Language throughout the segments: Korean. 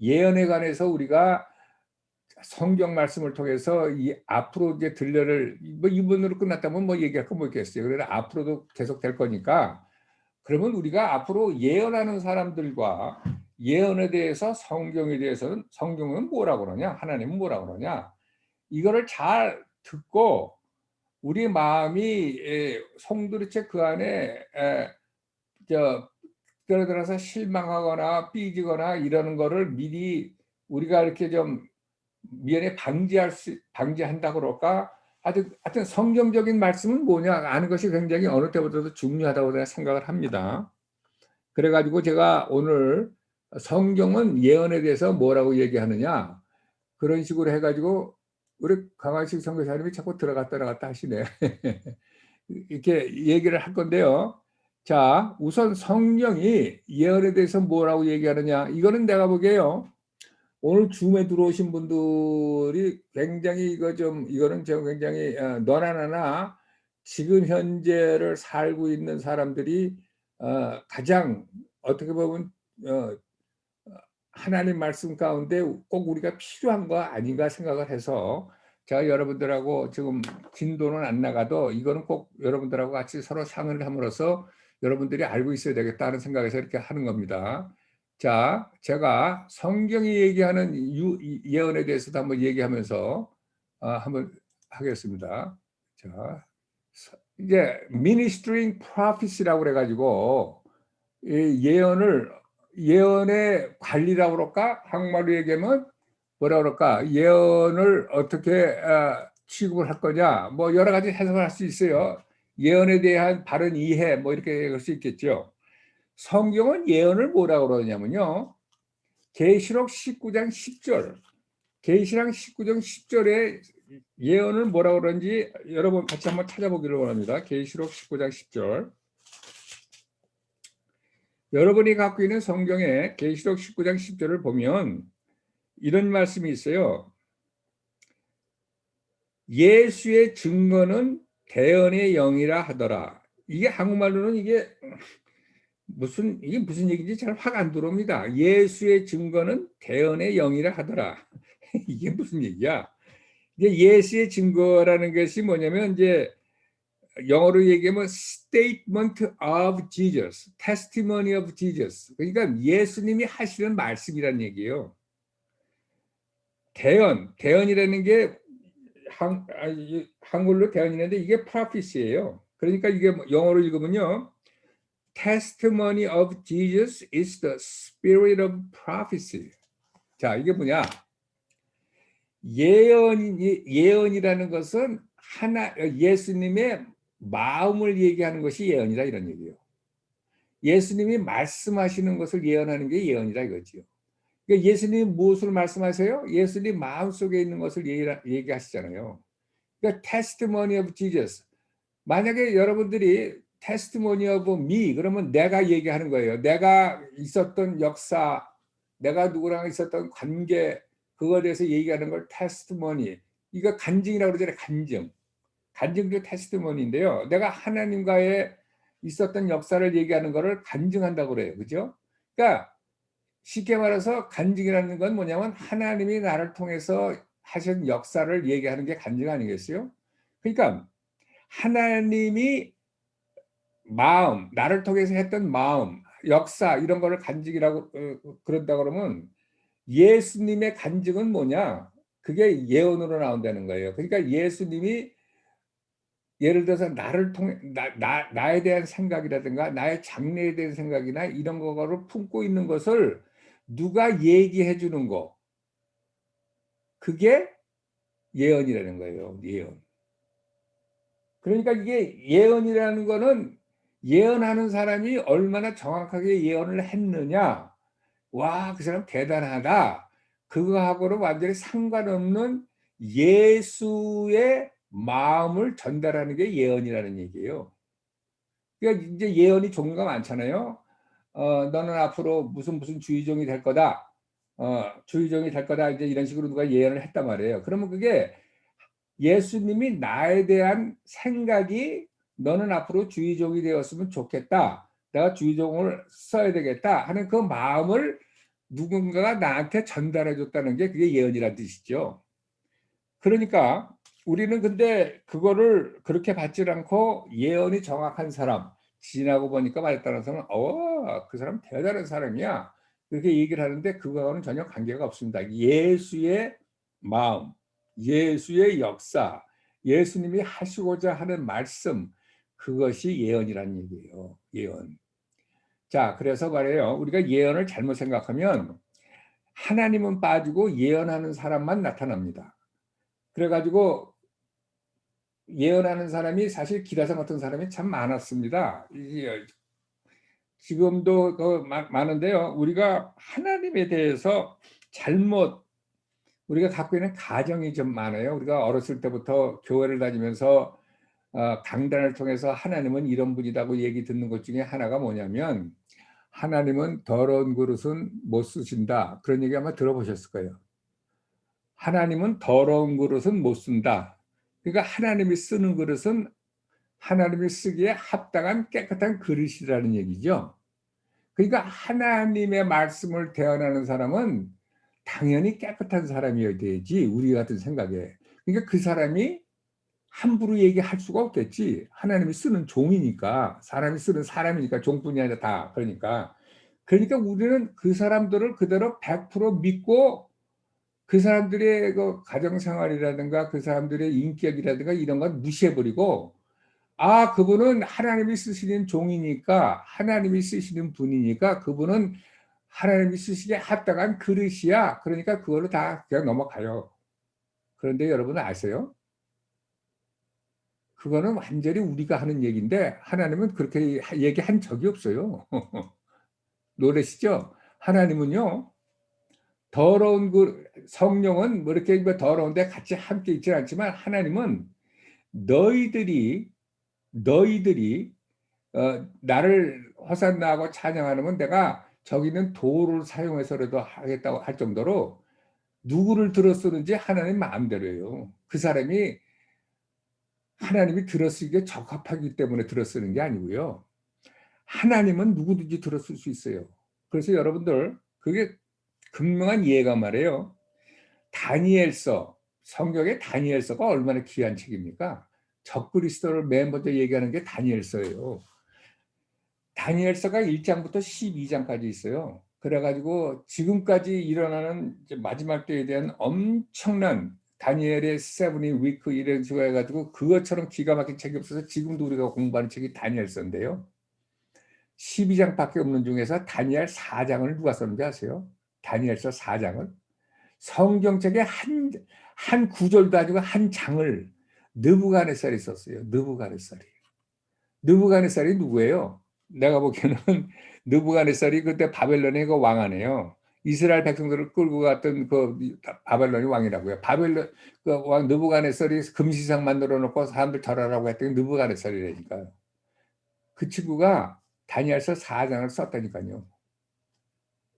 예언에 관해서 우리가 성경 말씀을 통해서 이 앞으로 이제 들려를 뭐 이번으로 끝났다면 뭐 얘기할 거 뭐 있겠어요. 그러나 앞으로도 계속 될 거니까 그러면 우리가 앞으로 예언하는 사람들과 예언에 대해서 성경에 대해서는 성경은 뭐라고 그러냐? 하나님은 뭐라고 그러냐? 이거를 잘 듣고 우리 마음이 송두리째 그 안에 저 예를 들어서 실망하거나 삐지거나 이러는 거를 미리 우리가 이렇게 좀 미연에 방지한다 그럴까? 하여튼 성경적인 말씀은 뭐냐 아는 것이 굉장히 어느 때보다도 중요하다고 내가 생각을 합니다. 그래 가지고 제가 오늘 성경은 예언에 대해서 뭐라고 얘기하느냐 그런 식으로 해 가지고 우리 강환식 선교사님이 자꾸 들어갔다 나갔다 하시네. 이렇게 얘기를 할 건데요. 자, 우선 성경이 예언에 대해서 뭐라고 얘기하느냐 이거는 내가 보기에요. 오늘 줌에 들어오신 분들이 굉장히 이거는 제가 굉장히 너나 나나 지금 현재를 살고 있는 사람들이 가장 어떻게 보면 어 하나님 말씀 가운데 꼭 우리가 필요한 거 아닌가 생각을 해서 제가 여러분들하고 지금 진도는 안 나가도 이거는 꼭 여러분들하고 같이 서로 상의를 함으로써 여러분들이 알고 있어야 되겠다는 생각에서 이렇게 하는 겁니다. 자, 제가 성경이 얘기하는 예언에 대해서도 한번 얘기하면서 한번 하겠습니다. 자, 이제 ministering prophecy라고 그래가지고 이 예언의 관리라고 그럴까? 한국말로 얘기하면 뭐라 그럴까? 예언을 어떻게 취급을 할 거냐? 뭐 여러 가지 해석을 할 수 있어요. 예언에 대한 바른 이해 뭐 이렇게 할 수 있겠죠. 성경은 예언을 뭐라고 그러냐면요. 계시록 19장 10절. 계시록 19장 10절에 예언을 뭐라고 그러는지 여러분 같이 한번 찾아보기를 원합니다. 계시록 19장 10절. 여러분이 갖고 있는 성경에 계시록 19장 10절을 보면 이런 말씀이 있어요. 예수의 증거는 대언의 영이라 하더라. 이게 한국말로는 이게 무슨 얘기인지 잘 확 안 들어옵니다. 예수의 증거는 대언의 영이라 하더라. 이게 무슨 얘기야? 이제 예수의 증거라는 것이 뭐냐면 이제 영어로 얘기하면 statement of Jesus, testimony of Jesus. 그러니까 예수님이 하시는 말씀이란 얘기예요. 대언이라는 게 한글로 대언이라는데 이게 prophecy예요. 그러니까 이게 영어로 읽으면요. Testimony of Jesus is the spirit of prophecy. 자, 이게 뭐냐? 예언이라는 것은 예수님의 마음을 얘기하는 것이 예언이다 이런 얘기예요. 예수님이 말씀하시는 것을 예언하는 게 예언이다 이거지요. 그러니까 예수님이 무엇을 말씀하세요? 예수님 마음속에 있는 것을 얘기하시잖아요. 그러니까 testimony of Jesus. 만약에 여러분들이 testimony of me 그러면 내가 얘기하는 거예요. 내가 있었던 역사, 내가 누구랑 있었던 관계 그거에 대해서 얘기하는 걸 testimony. 이거 간증이라고 그러잖아요. 간증도 테스티머니인데요. 내가 하나님과의 있었던 역사를 얘기하는 거를 간증한다고 그래요. 그죠? 그러니까 쉽게 말해서 간증이라는 건 뭐냐면 하나님이 나를 통해서 하신 역사를 얘기하는 게 간증 아니겠어요? 그러니까 하나님이 나를 통해서 했던 마음, 역사 이런 거를 간증이라고 그런다 그러면 예수님의 간증은 뭐냐? 그게 예언으로 나온다는 거예요. 그러니까 예수님이 예를 들어서 나를 통해 나에 대한 생각이라든가 나의 장래에 대한 생각이나 이런 거를 품고 있는 것을 누가 얘기해 주는 거 그게 예언이라는 거예요. 예언. 그러니까 이게 예언이라는 거는 예언하는 사람이 얼마나 정확하게 예언을 했느냐. 와, 그 사람 대단하다. 그거하고는 완전히 상관없는 예수의 마음을 전달하는 게 예언이라는 얘기예요. 그러니까 이제 예언이 종류가 많잖아요. 너는 앞으로 무슨 주의종이 될 거다. 주의종이 될 거다. 이제 이런 식으로 누가 예언을 했단 말이에요. 그러면 그게 예수님이 나에 대한 생각이 너는 앞으로 주의종이 되었으면 좋겠다. 내가 주의종을 써야 되겠다 하는 그 마음을 누군가가 나한테 전달해 줬다는 게 그게 예언이란 뜻이죠. 그러니까 우리는 근데 그거를 그렇게 받질 않고 예언이 정확한 사람, 지나고 보니까 말에 따라서는 그 사람 대단한 사람이야. 그렇게 얘기를 하는데 그거하고는 전혀 관계가 없습니다. 예수의 마음, 예수의 역사, 예수님이 하시고자 하는 말씀, 그것이 예언이라는 얘기예요. 예언. 자, 그래서 말이에요. 우리가 예언을 잘못 생각하면 하나님은 빠지고 예언하는 사람만 나타납니다. 그래 가지고 예언하는 사람이 사실 기라성 같은 사람이 참 많았습니다. 지금도 많은데요. 우리가 하나님에 대해서 잘못 우리가 갖고 있는 가정이 좀 많아요. 우리가 어렸을 때부터 교회를 다니면서 강단을 통해서 하나님은 이런 분이라고 얘기 듣는 것 중에 하나가 뭐냐면 하나님은 더러운 그릇은 못 쓰신다. 그런 얘기 아마 들어보셨을 거예요. 하나님은 더러운 그릇은 못 쓴다. 그러니까 하나님이 쓰는 그릇은 하나님이 쓰기에 합당한 깨끗한 그릇이라는 얘기죠. 그러니까 하나님의 말씀을 대언하는 사람은 당연히 깨끗한 사람이어야 되지, 우리 같은 생각에. 그러니까 그 사람이 함부로 얘기할 수가 없겠지. 하나님이 쓰는 종이니까, 사람이 쓰는 사람이니까, 종뿐이 아니라 다. 그러니까 우리는 그 사람들을 그대로 100% 믿고 그 사람들의 그 가정생활이라든가 그 사람들의 인격이라든가 이런 건 무시해버리고 그분은 하나님이 쓰시는 종이니까 하나님이 쓰시는 분이니까 그분은 하나님이 쓰시기에 합당한 그릇이야. 그러니까 그걸로 다 그냥 넘어가요. 그런데 여러분 아세요? 그거는 완전히 우리가 하는 얘기인데 하나님은 그렇게 얘기한 적이 없어요. 노래시죠? 하나님은요. 더러운 그 성령은 뭐 이렇게 더러운데 같이 함께 있지 않지만 하나님은 너희들이 나를 호산나하고 찬양하는 내가 저기 있는 돌을 사용해서라도 하겠다고 할 정도로 누구를 들어 쓰는지 하나님 마음대로예요. 그 사람이 하나님이 들어 쓰기에 적합하기 때문에 들어 쓰는 게 아니고요. 하나님은 누구든지 들어 쓸 수 있어요. 그래서 여러분들 그게 분명한 예가 말이에요. 다니엘서, 성경의 다니엘서가 얼마나 귀한 책입니까? 적그리스도를 맨 먼저 얘기하는 게 다니엘서예요. 다니엘서가 1장부터 12장까지 있어요. 그래가지고 지금까지 일어나는 마지막 때에 대한 엄청난 다니엘의 세븐이 위크 이런 식으로 해가지고 그것처럼 기가 막힌 책이 없어서 지금도 우리가 공부하는 책이 다니엘서인데요. 12장밖에 없는 중에서 다니엘 4장을 누가 썼는지 아세요? 다니엘서 4장을. 성경책의 한 구절도 아니고 한 장을 느부갓네살이 썼어요. 느부갓네살이 누구예요? 내가 보기에는 느부갓네살이 그때 바벨론의 그 왕이네요. 이스라엘 백성들을 끌고 갔던 그 바벨론의 왕이라고요. 바벨론 그 왕 느부갓네살이 금시상 만들어 놓고 사람들 절하라고 했더니 느부갓네살이라니까요. 그 친구가 다니엘서 4장을 썼다니까요.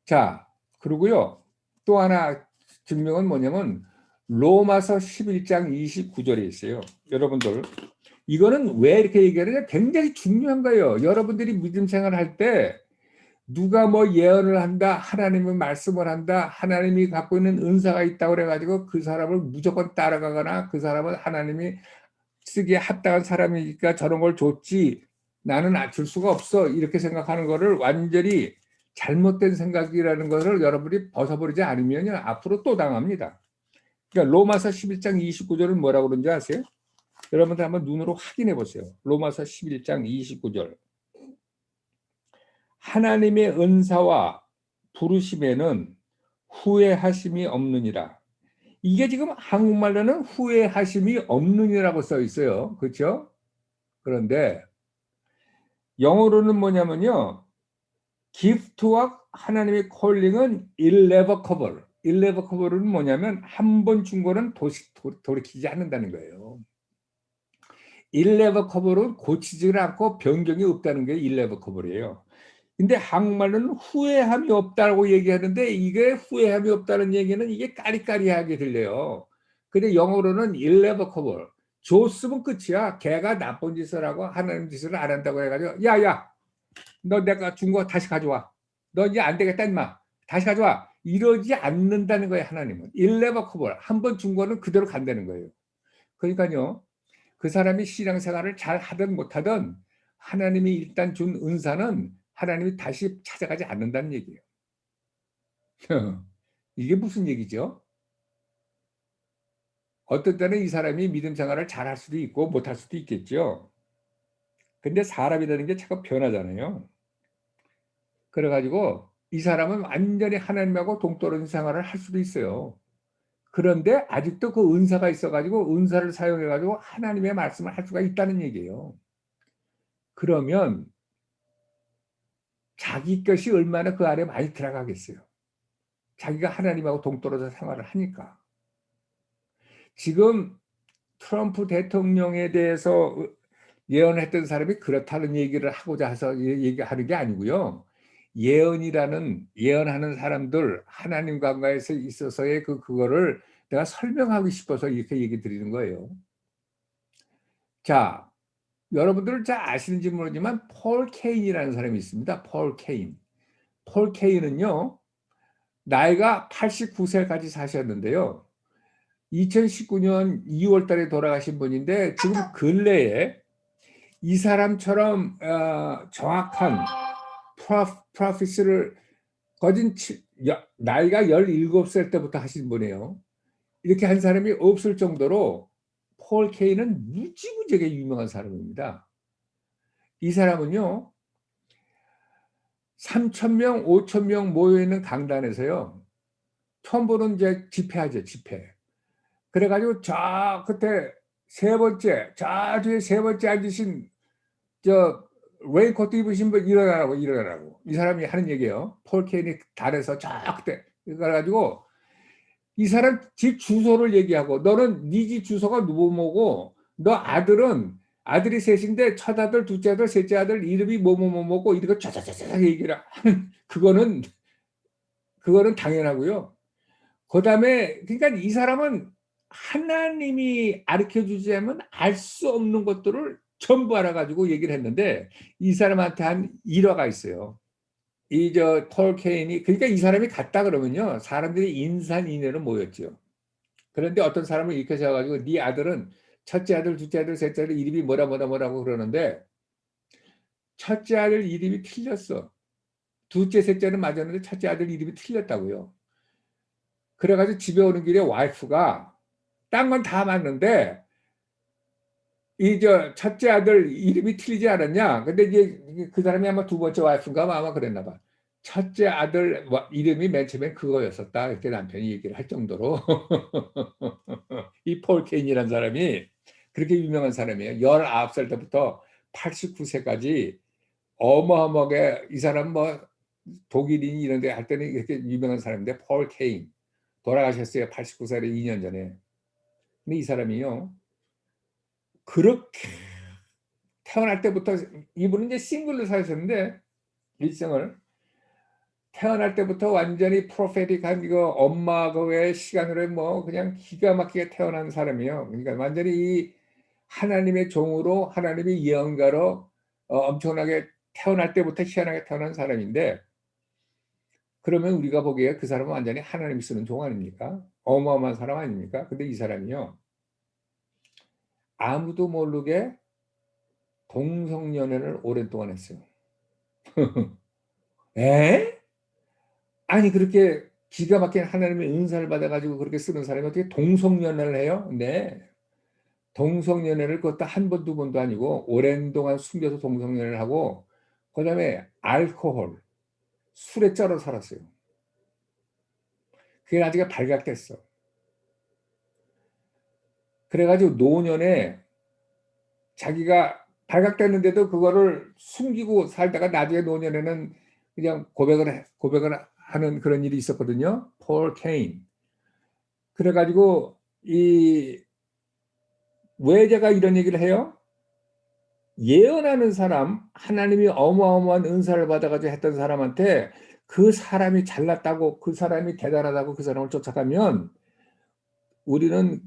자, 그리고요. 또 하나 증명은 뭐냐면 로마서 11장 29절에 있어요. 여러분들 이거는 왜 이렇게 얘기하느냐 굉장히 중요한 거예요. 여러분들이 믿음 생활할 때 누가 뭐 예언을 한다, 하나님의 말씀을 한다, 하나님이 갖고 있는 은사가 있다고 그래가지고 그 사람을 무조건 따라가거나 그 사람은 하나님이 쓰기에 합당한 사람이니까 저런 걸 줬지 나는 줄 수가 없어 이렇게 생각하는 거를 완전히 잘못된 생각이라는 것을 여러분이 벗어버리지 않으면 앞으로 또 당합니다. 그러니까 로마서 11장 29절은 뭐라고 그러는지 아세요? 여러분들 한번 눈으로 확인해 보세요. 로마서 11장 29절. 하나님의 은사와 부르심에는 후회하심이 없느니라. 이게 지금 한국말로는 후회하심이 없느니라고 써 있어요. 그렇죠? 그런데 영어로는 뭐냐면요. 기프트와 하나님의 콜링은 irrevocable. irrevocable은 뭐냐면 한 번 준 거는 돌이키지 않는다는 거예요. irrevocable은 고치지 않고 변경이 없다는 게 irrevocable이에요. 근데 한국말로는 후회함이 없다고 얘기하는데 이게 후회함이 없다는 얘기는 이게 까리까리하게 들려요. 근데 영어로는 irrevocable. 줬으면 끝이야. 걔가 나쁜 짓을 하고 하나님 짓을 안 한다고 해가지고 야야 너 내가 준 거 다시 가져와. 너 이제 안 되겠다 임마. 다시 가져와. 이러지 않는다는 거예요. 하나님은 irrevocable, 한 번 준 거는 그대로 간다는 거예요. 그러니까요, 그 사람이 신앙생활을 잘 하든 못하든 하나님이 일단 준 은사는 하나님이 다시 찾아가지 않는다는 얘기예요. 이게 무슨 얘기죠? 어떤 때는 이 사람이 믿음 생활을 잘할 수도 있고 못할 수도 있겠죠. 근데 사람이라는 게 자꾸 변하잖아요. 그래 가지고 이 사람은 완전히 하나님하고 동떨어진 생활을 할 수도 있어요. 그런데 아직도 그 은사가 있어 가지고 은사를 사용해 가지고 하나님의 말씀을 할 수가 있다는 얘기예요. 그러면 자기 것이 얼마나 그 안에 많이 들어가겠어요. 자기가 하나님하고 동떨어져 생활을 하니까. 지금 트럼프 대통령에 대해서 예언했던 사람이 그렇다는 얘기를 하고자 해서 얘기하는 게 아니고요. 예언하는 사람들 하나님과에 있어서의 그거를 내가 설명하고 싶어서 이렇게 얘기 드리는 거예요. 자, 여러분들은 잘 아시는지 모르지만 폴 케인이라는 사람이 있습니다. 폴 케인. 폴 케인은요, 나이가 89세까지 사셨는데요. 2019년 2월 달에 돌아가신 분인데 지금 근래에 이 사람처럼 정확한 프로피스를 거진 나이가 17살 때부터 하신 분이에요. 이렇게 한 사람이 없을 정도로 폴 케인은 무지무지하게 유명한 사람입니다. 이 사람은요, 3,000명, 5,000명 모여있는 강단에서요, 처음 보는 이제 집회하죠, 집회. 그래가지고 저 끝에 저 뒤에 세 번째 앉으신 저 레인코트 입으신 분 일어나라고 이 사람이 하는 얘기예요. 폴 케인이 달에서 저 끝에 그래가지고 이 사람 집 주소를 얘기하고 너는 네 집 주소가 뭐고 너 아들이 셋인데 첫 아들, 둘째 아들, 셋째 아들 이름이 뭐고 이렇게 쫙쫙쫙 얘기를 하는 그거는 당연하고요. 그다음에 그러니까 이 사람은 하나님이 가르쳐 주지 않으면 알 수 없는 것들을 전부 알아가지고 얘기를 했는데 이 사람한테 한 일화가 있어요. 폴 케인이 그러니까 이 사람이 갔다 그러면요 사람들이 인산인해로 모였죠. 그런데 어떤 사람은 이렇게 세워가지고 네 아들은 첫째 아들, 둘째 아들, 셋째 아들 이름이 뭐라고 그러는데 첫째 아들 이름이 틀렸어. 둘째, 셋째는 맞았는데 첫째 아들 이름이 틀렸다고요. 그래가지고 집에 오는 길에 와이프가 딴 건 다 맞는데 첫째 아들 이름이 틀리지 않았냐? 근데 이제 그 사람이 아마 두 번째 와이프인가 아마 그랬나 봐. 첫째 아들 이름이 맨 처음에 그거였었다. 이렇게 남편이 얘기를 할 정도로 이 폴 케인이라는 사람이 그렇게 유명한 사람이에요. 19살 때부터 89세까지 어마어마하게 이 사람 독일인 이런 데 할 때는 이렇게 유명한 사람인데 폴 케인 돌아가셨어요. 89살에 2년 전에. 근데 이 사람이요. 그렇게 태어날 때부터 이분은 이제 싱글로 사셨는데 일생을 태어날 때부터 완전히 프로페틱한 이거 엄마 그의 시간으로 그냥 기가 막히게 태어난 사람이에요. 그러니까 완전히 이 하나님의 종으로 하나님의 예언가로 엄청나게 태어날 때부터 희한하게 태어난 사람인데 그러면 우리가 보기에 그 사람은 완전히 하나님이 쓰는 종 아닙니까? 어마어마한 사람 아닙니까? 근데 이 사람이요. 아무도 모르게 동성연애를 오랜 동안 했어요. 에? 아니 그렇게 기가 막힌 하나님의 은사를 받아가지고 그렇게 쓰는 사람이 어떻게 동성연애를 해요? 네. 동성연애를 그것도 한 번, 두 번도 아니고 오랜 동안 숨겨서 동성연애를 하고 그다음에 알코올, 술에 쩔어 살았어요. 그게 나중에 발각됐어. 그래가지고 노년에 자기가 발각됐는데도 그거를 숨기고 살다가 나중에 노년에는 그냥 고백을 하는 그런 일이 있었거든요. 폴 케인. 그래가지고 왜 제가 이런 얘기를 해요? 예언하는 사람, 하나님이 어마어마한 은사를 받아가지고 했던 사람한테 그 사람이 잘났다고, 그 사람이 대단하다고 그 사람을 쫓아가면 우리는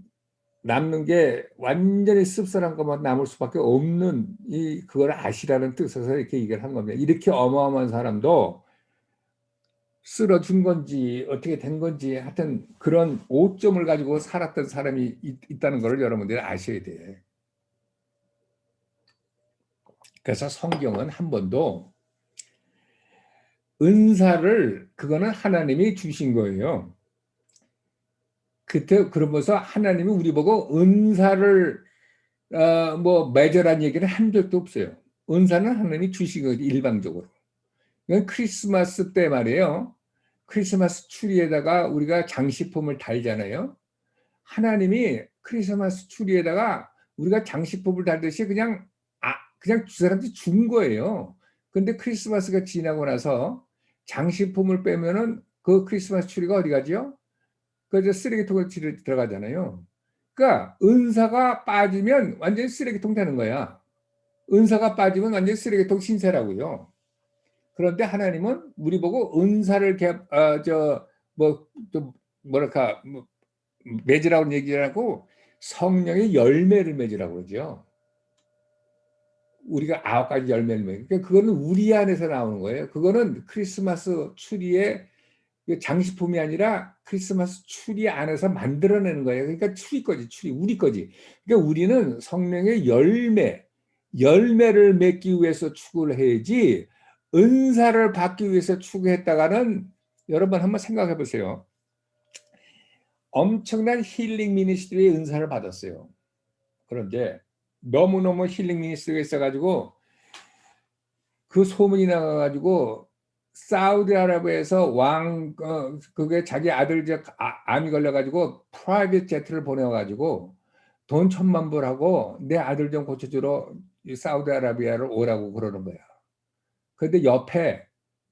남는 게 완전히 씁쓸한 것만 남을 수밖에 없는 그걸 아시라는 뜻에서 이렇게 얘기를 한 겁니다. 이렇게 어마어마한 사람도 쓰러진 건지 어떻게 된 건지 하여튼 그런 오점을 가지고 살았던 사람이 있다는 걸 여러분들이 아셔야 돼. 그래서 성경은 한 번도 은사를 그거는 하나님이 주신 거예요. 그때 그러면서 하나님이 우리 보고 은사를 뭐 맺으란 얘기를 한 적도 없어요. 은사는 하나님이 주신 거지 일방적으로. 이건 크리스마스 때 말이에요. 크리스마스 추리에다가 우리가 장식품을 달잖아요. 하나님이 크리스마스 추리에다가 우리가 장식품을 달듯이 그냥 두 사람한테 준 거예요. 근데 크리스마스가 지나고 나서 장식품을 빼면은 그 크리스마스 추리가 어디 가죠? 그 쓰레기통에 들어가잖아요. 그러니까 은사가 빠지면 완전히 쓰레기통 되는 거야. 은사가 빠지면 완전히 쓰레기통 신세라고요. 그런데 하나님은 우리 보고 은사를 뭐랄까 맺으라고 얘기하고 성령의 열매를 맺으라고 그러죠. 우리가 9가지 열매를 맺으니까 그러니까 그거는 우리 안에서 나오는 거예요. 그거는 크리스마스 추리의 장식품이 아니라 크리스마스 추리 안에서 만들어내는 거예요. 그러니까 추리 거지, 추리 우리 거지. 그러니까 우리는 성령의 열매를 맺기 위해서 추구를 해야지 은사를 받기 위해서 추구했다가는 여러분 한번 생각해 보세요. 엄청난 힐링 미니스트리의 은사를 받았어요. 그런데 너무너무 힐링 미니스트리가 있어가지고 그 소문이 나가가지고 사우디아라비아에서 그게 자기 아들 암이 걸려가지고 프라이빗 제트를 보내가지고 돈 1,000,000불 하고 내 아들 좀 고쳐주러 사우디아라비아를 오라고 그러는 거야. 그런데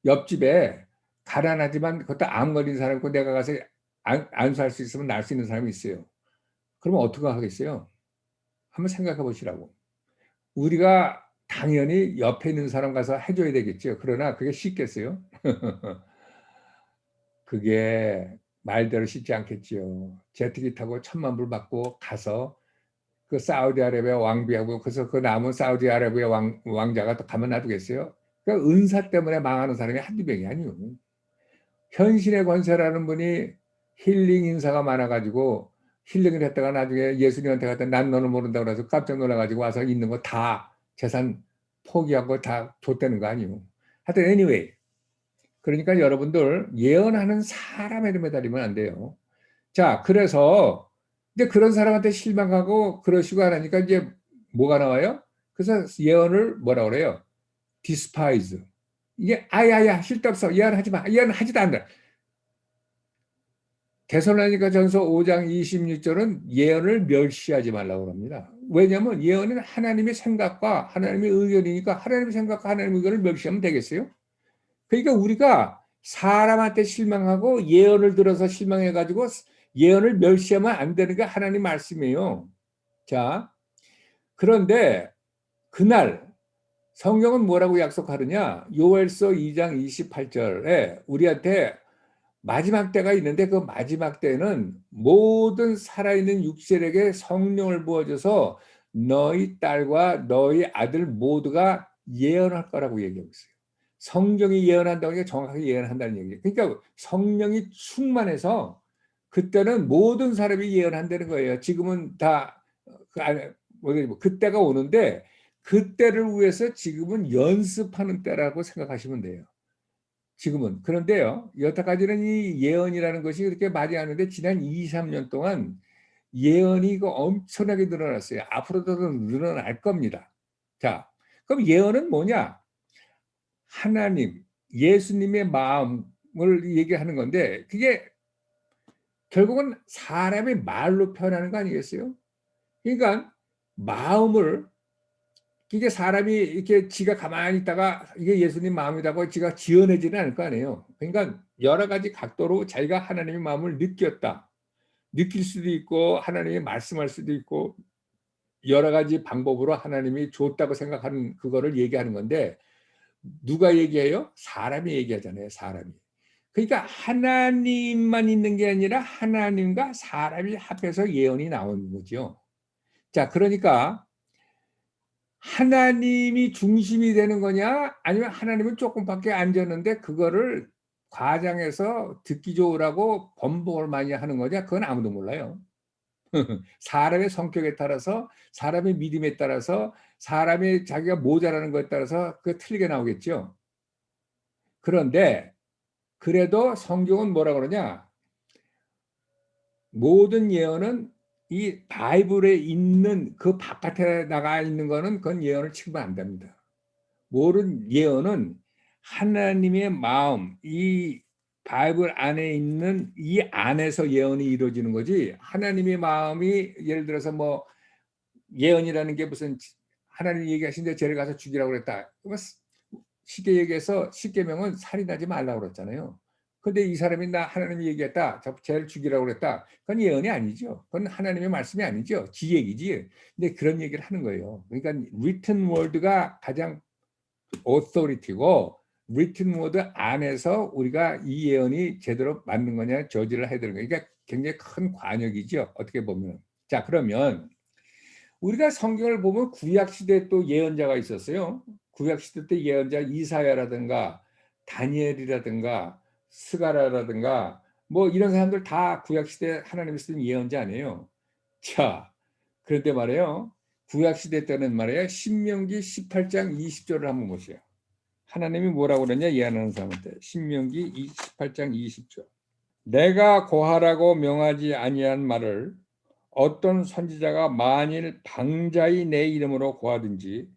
옆집에 가난하지만 그것도 암 걸린 사람 있고 내가 가서 안수할 수 있으면 날 수 있는 사람이 있어요. 그러면 어떻게 하겠어요? 한번 생각해 보시라고. 우리가 당연히 옆에 있는 사람 가서 해줘야 되겠죠. 그러나 그게 쉽겠어요? 그게 말대로 쉽지 않겠죠. 제트기 타고 1,000,000불 받고 가서 그 사우디아라비아 왕비하고 그래서 그 남은 사우디아라비아 왕자가 또 가만 놔두겠어요? 그러니까 은사 때문에 망하는 사람이 한두 명이 아니에요. 현신의 권세라는 분이 힐링 인사가 많아가지고 힐링을 했다가 나중에 예수님한테 갔다 난 너는 모른다고 그래서 깜짝 놀라가지고 와서 있는 거 다 재산 포기하고 다 줬다는 거 아니에요. 하여튼 anyway 그러니까 여러분들 예언하는 사람에 매달리면 안 돼요. 자 그래서 이제 그런 사람한테 실망하고 그러시고 하니까 이제 뭐가 나와요? 그래서 예언을 뭐라 그래요? despise. 이게 아야야 쓸데없어 예언하지 마 예언하지도 않는다. 데살로니가 전서 5장 26절은 예언을 멸시하지 말라고 합니다. 왜냐하면 예언은 하나님의 생각과 하나님의 의견이니까 하나님의 생각과 하나님의 의견을 멸시하면 되겠어요? 그러니까 우리가 사람한테 실망하고 예언을 들어서 실망해가지고 예언을 멸시하면 안 되는 게 하나님 말씀이에요. 자, 그런데 그날 성경은 뭐라고 약속하느냐? 요엘서 2장 28절에 우리한테 마지막 때가 있는데 그 마지막 때는 모든 살아있는 육신에게 성령을 부어줘서 너희 딸과 너희 아들 모두가 예언할 거라고 얘기하고 있어요. 성경이 예언한다고 하니까 정확하게 예언한다는 얘기예요. 그러니까 성령이 충만해서 그때는 모든 사람이 예언한다는 거예요. 지금은 다 그때가 오는데 그때를 위해서 지금은 연습하는 때라고 생각하시면 돼요. 지금은. 그런데요. 여태까지는 이 예언이라는 것이 그렇게 많이 하는데 지난 2, 3년 동안 예언이 이거 엄청나게 늘어났어요. 앞으로도 늘어날 겁니다. 자, 그럼 예언은 뭐냐? 하나님, 예수님의 마음을 얘기하는 건데 그게 결국은 사람의 말로 표현하는 거 아니겠어요? 그러니까 마음을 이게 사람이 이렇게 지가 가만히 있다가 이게 예수님 마음이라고 지가 지어내지는 않을 거 아니에요. 그러니까 여러 가지 각도로 자기가 하나님의 마음을 느꼈다. 느낄 수도 있고 하나님이 말씀할 수도 있고 여러 가지 방법으로 하나님이 줬다고 생각하는 그거를 얘기하는 건데 누가 얘기해요? 사람이 얘기하잖아요. 사람이. 그러니까 하나님만 있는 게 아니라 하나님과 사람이 합해서 예언이 나오는 거죠. 자, 그러니까 하나님이 중심이 되는 거냐? 아니면 하나님은 조금밖에 안 졌는데 그거를 과장해서 듣기 좋으라고 번복을 많이 하는 거냐? 그건 아무도 몰라요. 사람의 성격에 따라서, 사람의 믿음에 따라서, 사람이 자기가 모자라는 것에 따라서 그 틀리게 나오겠죠. 그런데 그래도 성경은 뭐라 그러냐? 모든 예언은 이 바이블에 있는 그 바깥에 나가 있는 거는 그건 예언을 치면 안 됩니다. 모든 예언은 하나님의 마음, 이 바이블 안에 있는 이 안에서 예언이 이루어지는 거지. 하나님의 마음이 예를 들어서 뭐 예언이라는 게 무슨 하나님 얘기하신데 쟤를 가서 죽이라고 그랬다. 쉽게 얘기해서 십계명은 살인하지 말라고 그랬잖아요. 근데 이 사람이 나 하나님이 얘기했다. 쟤를 죽이라고 그랬다. 그건 예언이 아니죠. 그건 하나님의 말씀이 아니죠. 지 얘기지. 근데 그런 얘기를 하는 거예요. 그러니까 written word가 가장 authority고 written word 안에서 우리가 이 예언이 제대로 맞는 거냐 저지를 해야 되는 거예요. 그러니까 굉장히 큰 관역이죠. 어떻게 보면. 자, 그러면 우리가 성경을 보면 구약시대에 또 예언자가 있었어요. 구약시대 때 예언자 이사야라든가 다니엘이라든가 스가랴라든가 뭐 이런 사람들 다 구약시대 하나님이 쓴 예언자 아니에요. 자, 그런데 말이에요. 구약시대 때는 말이에요. 신명기 18장 20절을 한번 보세요. 하나님이 뭐라고 그러냐 예언하는 사람한테. 신명기 18장 20절. 내가 고하라고 명하지 아니한 말을 어떤 선지자가 만일 방자히 내 이름으로 고하든지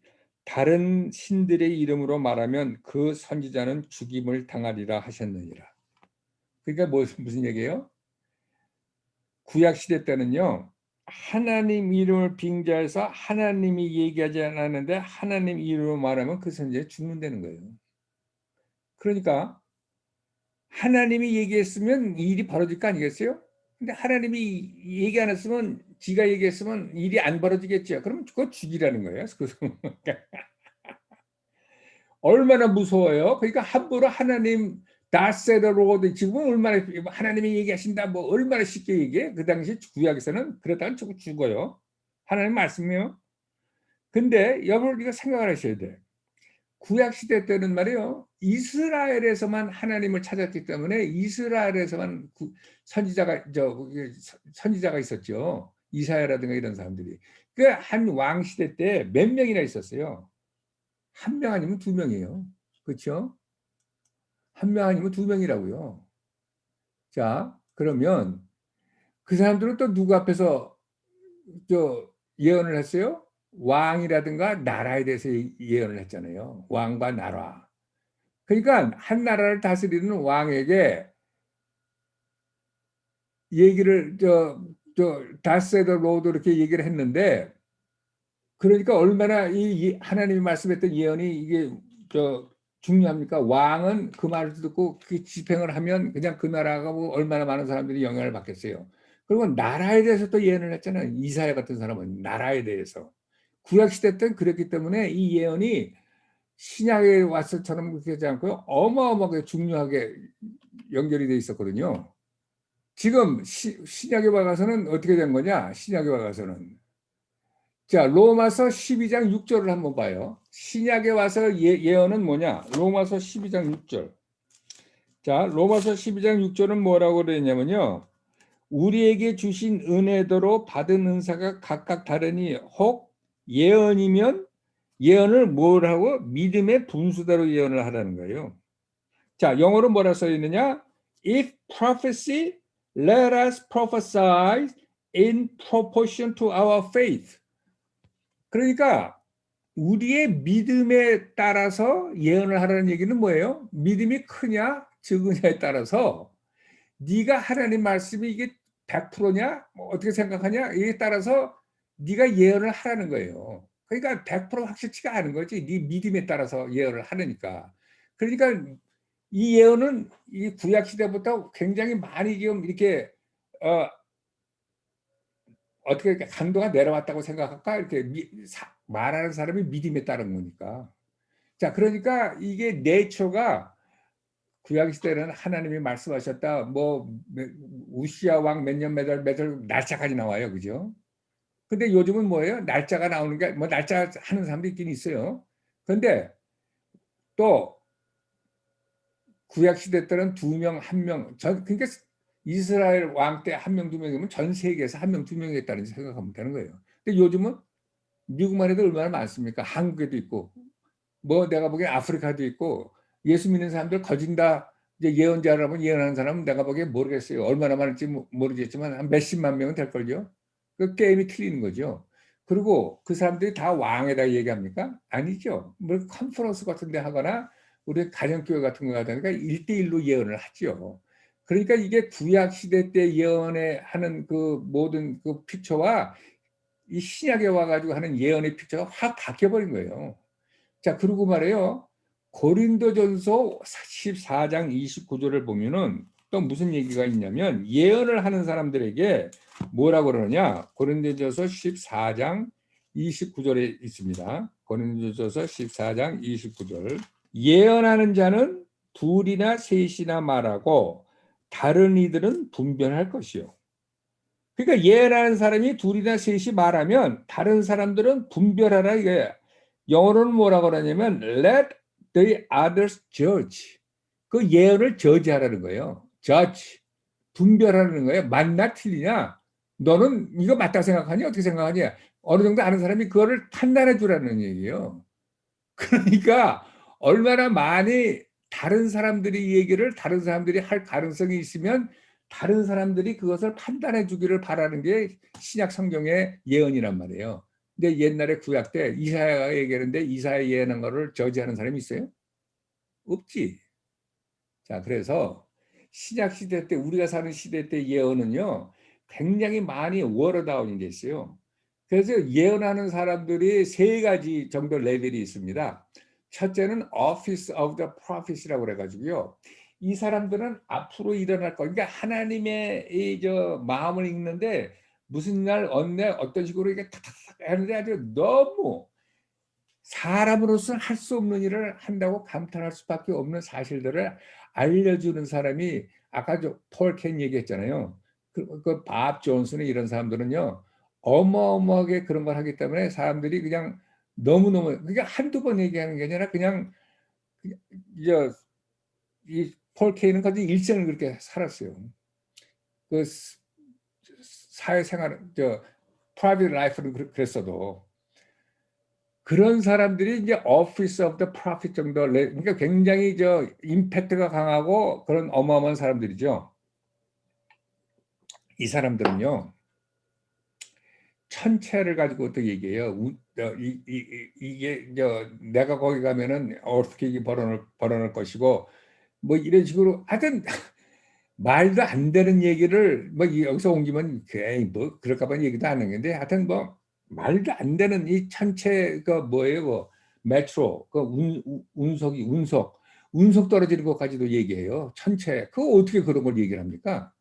다른 신들의 이름으로 말하면 그 선지자는 죽임을 당하리라 하셨느니라. 그러니까 무슨 얘기예요? 구약시대 때는요. 하나님 이름을 빙자해서 하나님이 얘기하지 않았는데 하나님 이름으로 말하면 그 선지자 죽는다는 거예요. 그러니까 하나님이 얘기했으면 일이 벌어질 거 아니겠어요? 근데 하나님이 얘기 안 했으면 지가 얘기했으면 일이 안 벌어지겠죠. 그럼 그거 죽이라는 거예요. 그래서 얼마나 무서워요. 그러니까 함부로 하나님 다세더로고도 지금은 얼마나 하나님이 얘기하신다 뭐 얼마나 쉽게 얘기해. 그 당시 구약에서는 그러다가 죽어요. 하나님 말씀이요. 근데 여러분 이거 생각을 하셔야 돼. 구약 시대 때는 말이에요. 이스라엘에서만 하나님을 찾았기 때문에 이스라엘에서만 선지자가 있었죠. 이사야라든가 이런 사람들이. 그 한 왕 시대 때 몇 명이나 있었어요. 한 명 아니면 두 명이에요. 그렇죠? 한 명 아니면 두 명이라고요. 자, 그러면 그 사람들은 또 누구 앞에서 예언을 했어요? 왕이라든가 나라에 대해서 예언을 했잖아요. 왕과 나라. 그러니까 한 나라를 다스리는 왕에게 얘기를 다스에더 로드 이렇게 얘기를 했는데 그러니까 얼마나 이 하나님이 말씀했던 예언이 이게 중요합니까? 왕은 그 말을 듣고 그 집행을 하면 그냥 그 나라가 뭐 얼마나 많은 사람들이 영향을 받겠어요. 그리고 나라에 대해서 또 예언을 했잖아요. 이사야 같은 사람은 나라에 대해서. 구약 시대 때는 그랬기 때문에 이 예언이 신약에 왔을처럼 그렇게 하지 않고요. 어마어마하게 중요하게 연결이 돼 있었거든요. 지금 신약에 와가서는 어떻게 된 거냐? 신약에 와가서는. 자, 로마서 12장 6절을 한번 봐요. 신약에 와서 예언은 뭐냐? 로마서 12장 6절. 자, 로마서 12장 6절은 뭐라고 그랬냐면요. 우리에게 주신 은혜대로 받은 은사가 각각 다르니 혹 예언이면 예언을 뭐라고? 믿음의 분수대로 예언을 하라는 거예요. 자, 영어로 뭐라 써 있느냐? If prophecy, let us prophesy in proportion to our faith. 그러니까 우리의 믿음에 따라서 예언을 하라는 얘기는 뭐예요? 믿음이 크냐 적으냐에 따라서 네가 하나님 말씀이 이게 100%냐? 뭐 어떻게 생각하냐? 이에 따라서 네가 예언을 하라는 거예요. 그러니까 100% 확실치가 않은 거지. 네 믿음에 따라서 예언을 하려니까. 그러니까 이 예언은 이 구약 시대부터 굉장히 많이 지금 이렇게 어떻게 강도가 내려왔다고 생각할까? 이렇게 말하는 사람이 믿음에 따른 거니까. 자, 그러니까 이게 내초가 구약 시대는 하나님이 말씀하셨다. 뭐 우시아 왕 몇 년 몇월 날짜까지 나와요, 그죠? 근데 요즘은 뭐예요? 날짜가 나오는 게 뭐 날짜 하는 사람도 있긴 있어요. 근데 또 구약 시대 때는 2명, 1명, 그러니까 이스라엘 왕 때 1명, 2명이면 전 세계에서 1명, 2명이 있다는 생각하면 되는 거예요. 근데 요즘은 미국만 해도 얼마나 많습니까? 한국에도 있고, 뭐 내가 보기엔 아프리카도 있고, 예수 믿는 사람들 거진다. 이제 예언자라면 예언하는 사람은 내가 보기엔 모르겠어요. 얼마나 많을지 모르겠지만 한 몇십만 명은 될걸요. 그 게임이 틀리는 거죠. 그리고 그 사람들이 다 왕에다 얘기합니까? 아니죠. 뭐 컨퍼런스 같은 데 하거나 우리 가정교회 같은 거 하다니까 1대1로 예언을 하죠. 그러니까 이게 구약 시대 때 예언에 하는 그 모든 그 픽처와 이 신약에 와가지고 하는 예언의 픽처가 확 바뀌어버린 거예요. 자, 그리고 말이에요. 고린도전서 14장 29절을 보면은 또 무슨 얘기가 있냐면 예언을 하는 사람들에게 뭐라고 그러느냐. 고린도전서 14장 29절에 있습니다. 고린도전서 14장 29절. 예언하는 자는 둘이나 셋이나 말하고 다른 이들은 분별할 것이요. 그러니까 예언하는 사람이 둘이나 셋이 말하면 다른 사람들은 분별하라 이게. 영어로는 뭐라고 그러냐면 let the others judge. 그 예언을 저지하라는 거예요. judge. 분별하는 거예요. 맞나 틀리냐? 너는 이거 맞다고 생각하니? 어떻게 생각하니? 어느 정도 아는 사람이 그거를 판단해 주라는 얘기예요. 그러니까 얼마나 많이 다른 사람들이 얘기를 다른 사람들이 할 가능성이 있으면 다른 사람들이 그것을 판단해 주기를 바라는 게 신약 성경의 예언이란 말이에요. 근데 옛날에 구약 때 이사야가 얘기하는데 이사야 예언한 거를 저지하는 사람이 있어요? 없지. 자, 그래서 신약 시대 때 우리가 사는 시대 때 예언은요 굉장히 많이 워러다운이 됐어요. 그래서 예언하는 사람들이 세 가지 정도 레벨이 있습니다. 첫째는 Office of the Prophet이라고 그래가지고요. 이 사람들은 앞으로 일어날 거, 그러니까 하나님의 이 마음을 읽는데 무슨 날 어느 날 어떤 식으로 이게 탁탁탁 하는데 아주 너무 사람으로서는 할 수 없는 일을 한다고 감탄할 수밖에 없는 사실들을 알려주는 사람이 아까 폴 켄 얘기했잖아요. 밥 존슨이 이런 사람들은요 어마어마하게 그런 걸 하기 때문에 사람들이 그냥 너무너무 그게 한두 번 얘기하는 게 아니라 그냥 이폴 켄은 거의 일생을 그렇게 살았어요. 그 사회생활 프라이빗 라이프는 그랬어도 그런 사람들이 이제 Office of the Prophet 정도, 그러니까 굉장히 임팩트가 강하고 그런 어마어마한 사람들이죠. 이 사람들은요, 천체를 가지고 또 얘기해요. 이게 내가 거기 가면은 어떻게 벌어날 것이고, 뭐 이런 식으로 하여튼 말도 안 되는 얘기를 뭐 여기서 옮기면 뭐 그럴까봐 얘기도 안 하는데 하여튼 뭐 말도 안 되는 이 천체 그 뭐예요 그 메트로 그 운석 떨어지는 것까지도 얘기해요. 천체 그거 어떻게 그런 걸 얘기를 합니까?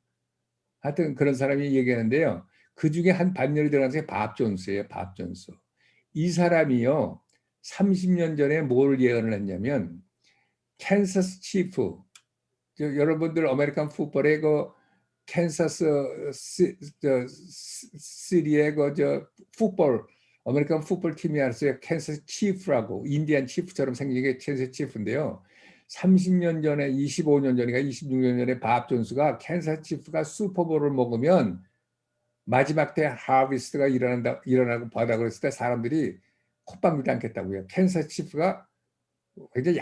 하여튼 그런 사람이 얘기하는데요. 그 중에 한 반열이 들어가서 밥 존스예요. 밥 존스. 이 사람이요 30년 전에 뭘 예언을 했냐면 캔서스 치프 여러분들 아메리칸 풋볼의 그 캔사스 시리의 그 풋볼 아메리칸 풋볼 팀이 알았어요. 캔사스 치프라고 인디안 치프처럼 생긴 게 캔사스 치프인데요. 30년 전에 25년 전인가 26년 전에 밥 존스가 캔사스 치프가 슈퍼볼을 먹으면 마지막 때 하비스트가 일어나고 바다 그랬을 때 사람들이 콧방귀도 않겠다고요. 캔사스 치프가 굉장히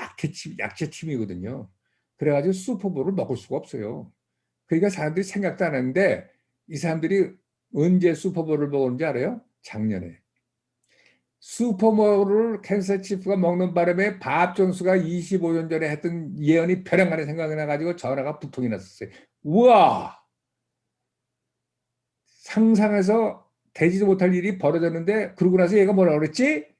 약체 팀이거든요. 그래가지고 슈퍼볼을 먹을 수가 없어요. 그러니까 사람들이 생각도 안 하는데 이 사람들이 언제 슈퍼볼을 먹었는지 알아요? 작년에. 슈퍼볼을 캔서 치프가 먹는 바람에 밥 존스가 25년 전에 했던 예언이 벼랑간에 생각이 나가지고 전화가 부통이 났었어요. 우와! 상상해서 되지도 못할 일이 벌어졌는데 그러고 나서 얘가 뭐라고 그랬지?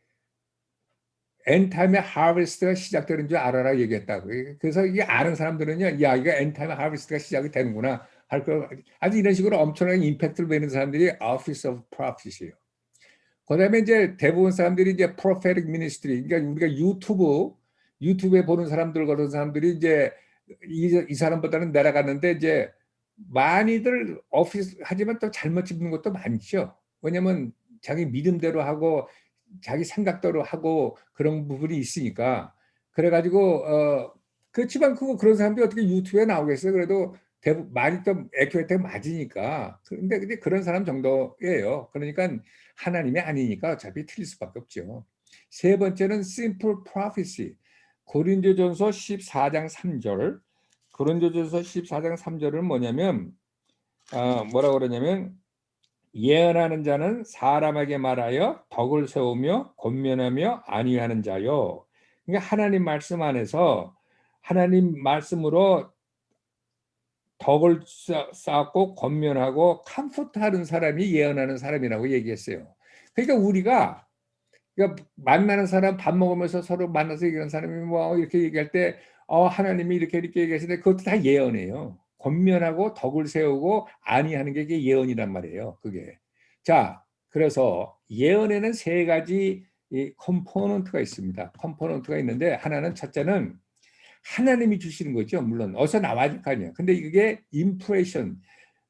엔타임의 하베스트가 시작되는 줄 알아라 얘기했다고. 그래서 이게 아는 사람들은요, 야, 이거 엔타임의 하베스트가 시작이 되는구나. 아주 이런 식으로 엄청나게 임팩트를 받는 사람들이 Office of Prophet이에요. 그 다음에 이제 대부분 사람들이 이제 Prophetic Ministry, 그러니까 우리가 유튜브에 보는 사람들, 그런 사람들이 이제 이 사람보다는 내려갔는데 이제 많이들 오피스 하지만 또 잘못 짚는 것도 많죠. 왜냐면 자기 믿음대로 하고 자기 생각대로 하고 그런 부분이 있으니까 그래가지고 그렇지만 그런 사람들이 어떻게 유튜브에 나오겠어요? 그래도 대부분 많이 좀 에큐레이트가 맞으니까. 근데 그런 사람 정도예요. 그러니까 하나님이 아니니까 어차피 틀릴 수밖에 없죠. 세 번째는 simple prophecy. 고린도전서 14장 3절. 고린도전서 14장 3절은 뭐냐면 뭐라고 그러냐면 예언하는 자는 사람에게 말하여 덕을 세우며 권면하며 안위하는 자요. 그러니까 하나님 말씀 안에서 하나님 말씀으로 덕을 쌓고 권면하고 컴포트하는 사람이 예언하는 사람이라고 얘기했어요. 그러니까 우리가 만나는 사람 밥 먹으면서 서로 만나서 얘기하는 사람이 뭐 이렇게 얘기할 때 하나님이 이렇게 얘기하시는데 그것도 다 예언이에요. 권면하고 덕을 세우고 안위하는 게 예언이란 말이에요. 그게. 자, 그래서 예언에는 세 가지 이 컴포넌트가 있습니다. 컴포넌트가 있는데 하나는 첫째는 하나님이 주시는 거죠. 물론 어디서 나와야 될 거 아니에요. 근데 이게 임프레션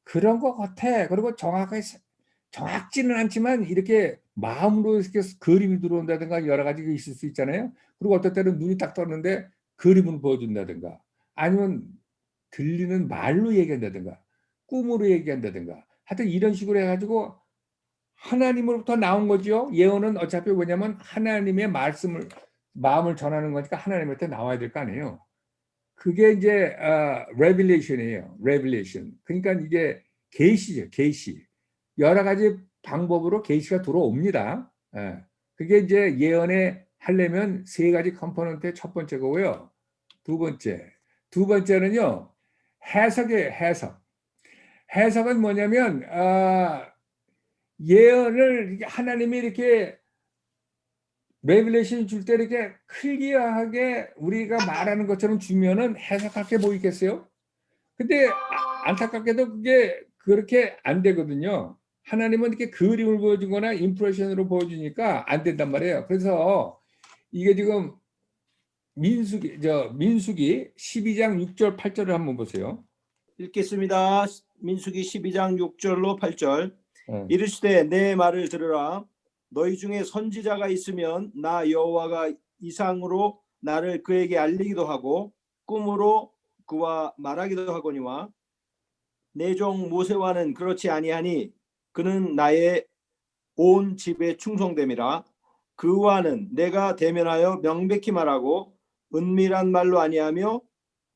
그런 것 같아. 그리고 정확지는 않지만 이렇게 마음으로 이렇게 그림이 들어온다든가 여러 가지가 있을 수 있잖아요. 그리고 어떨 때는 눈이 딱 떴는데 그림을 보여준다든가 아니면 들리는 말로 얘기한다든가 꿈으로 얘기한다든가 하여튼 이런 식으로 해가지고 하나님으로부터 나온 거죠. 예언은 어차피 뭐냐면 하나님의 말씀을 마음을 전하는 거니까 하나님한테 나와야 될 거 아니에요. 그게 이제 레빌레이션이에요. 레빌레이션. 그러니까 이게 계시죠. 계시. 여러 가지 방법으로 계시가 들어옵니다. 예. 그게 이제 예언에 하려면 세 가지 컴포넌트의 첫 번째 거고요. 두 번째. 두 번째는요. 해석이에요. 해석. 해석은 뭐냐면 예언을 하나님이 이렇게 레벨레이션 줄 때 이렇게 클리어하게 우리가 말하는 것처럼 주면은 해석할 게 뭐 있겠어요? 근데 안타깝게도 그게 그렇게 안 되거든요. 하나님은 이렇게 그림을 보여주거나 임프레션으로 보여주니까 안 된단 말이에요. 그래서 이게 지금 민수기 12장 6절 8절을 한번 보세요. 읽겠습니다. 민수기 12장 6절로 8절. 네. 이르시되 내 말을 들으라. 너희 중에 선지자가 있으면 나 여호와가 이상으로 나를 그에게 알리기도 하고 꿈으로 그와 말하기도 하거니와 내 종 모세와는 그렇지 아니하니 그는 나의 온 집에 충성됨이라. 그와는 내가 대면하여 명백히 말하고 은밀한 말로 아니하며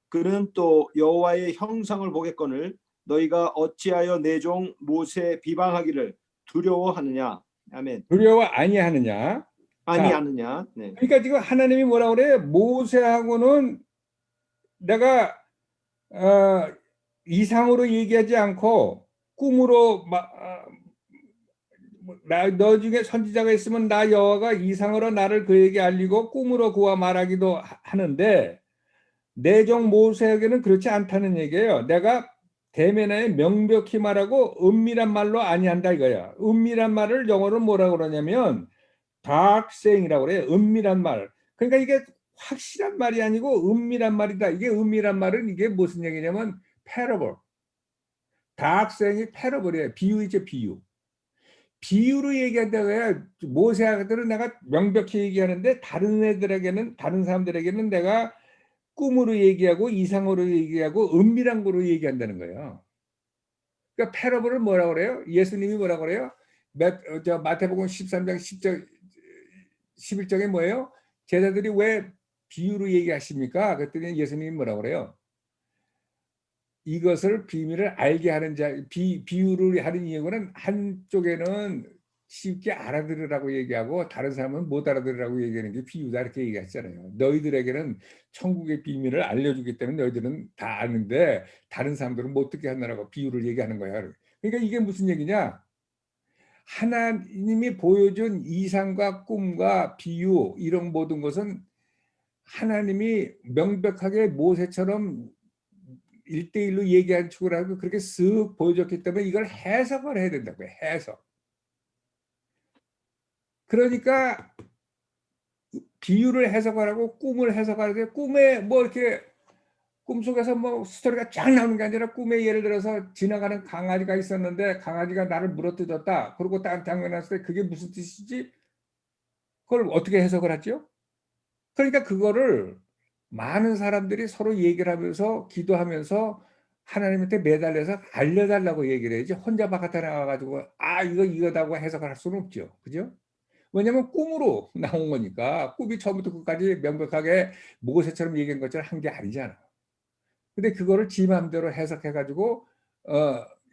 그는 또 여호와의 형상을 보겠거늘 너희가 어찌하여 내 종 모세 비방하기를 두려워하느냐. 아멘. 두려워 아니하느냐. 아니하느냐. 네. 그러니까 지금 하나님이 뭐라 그래? 모세하고는 내가 이상으로 얘기하지 않고 꿈으로 너 중에 선지자가 있으면 나 여호와가 이상으로 나를 그에게 알리고 꿈으로 그와 말하기도 하는데 내 종 모세에게는 그렇지 않다는 얘기예요. 내가 대면에 명백히 말하고 은밀한 말로 아니한다 이거야. 은밀한 말을 영어로 뭐라 그러냐면 dark saying이라고 그래요. 은밀한 말. 그러니까 이게 확실한 말이 아니고 은밀한 말이다. 이게 은밀한 말은 이게 무슨 얘기냐면 parable. dark saying이 parable이에요. 비유이죠, 비유. 비유로 얘기한다고 해야 모세아들은 내가 명백히 얘기하는데 다른 사람들에게는 내가 꿈으로 얘기하고 이상으로 얘기하고 은밀한 거로 얘기한다는 거예요. 그러니까 패러블을 뭐라고 그래요? 예수님이 뭐라고 그래요? 마태복음 13장 10절 11절에 뭐예요? 제자들이 왜 비유로 얘기하십니까? 그랬더니 예수님이 뭐라고 그래요? 이것을 비밀을 알게 하는 자, 비유를 하는 이유는 한쪽에는 쉽게 알아들으라고 얘기하고 다른 사람은 못 알아들으라고 얘기하는 게 비유다 이렇게 얘기했잖아요. 너희들에게는 천국의 비밀을 알려주기 때문에 너희들은 다 아는데 다른 사람들은 못 듣게 하느라고 비유를 얘기하는 거야. 그러니까 이게 무슨 얘기냐? 하나님이 보여준 이상과 꿈과 비유 이런 모든 것은 하나님이 명백하게 모세처럼 1대1로 얘기한 척을 하고 그렇게 쓱 보여줬기 때문에 이걸 해석을 해야 된다고요. 해석. 그러니까 비유를 해석하라고 꿈을 해석하는데 꿈에 뭐 이렇게 꿈속에서 뭐 스토리가 쫙 나오는 게 아니라 꿈에 예를 들어서 지나가는 강아지가 있었는데 강아지가 나를 물어뜯었다. 그리고 딴땅을 났을 때 그게 무슨 뜻이지? 그걸 어떻게 해석을 하죠? 그러니까 그거를 많은 사람들이 서로 얘기를 하면서 기도하면서 하나님한테 매달려서 알려달라고 얘기를 해야지 혼자 바깥에 나가가지고 이거 이거다고 해석을 할 수는 없죠. 그죠? 왜냐면 꿈으로 나온 거니까 꿈이 처음부터 끝까지 명백하게 모세처럼 얘기한 것처럼 한 게 아니잖아. 근데 그거를 지 맘대로 해석해 가지고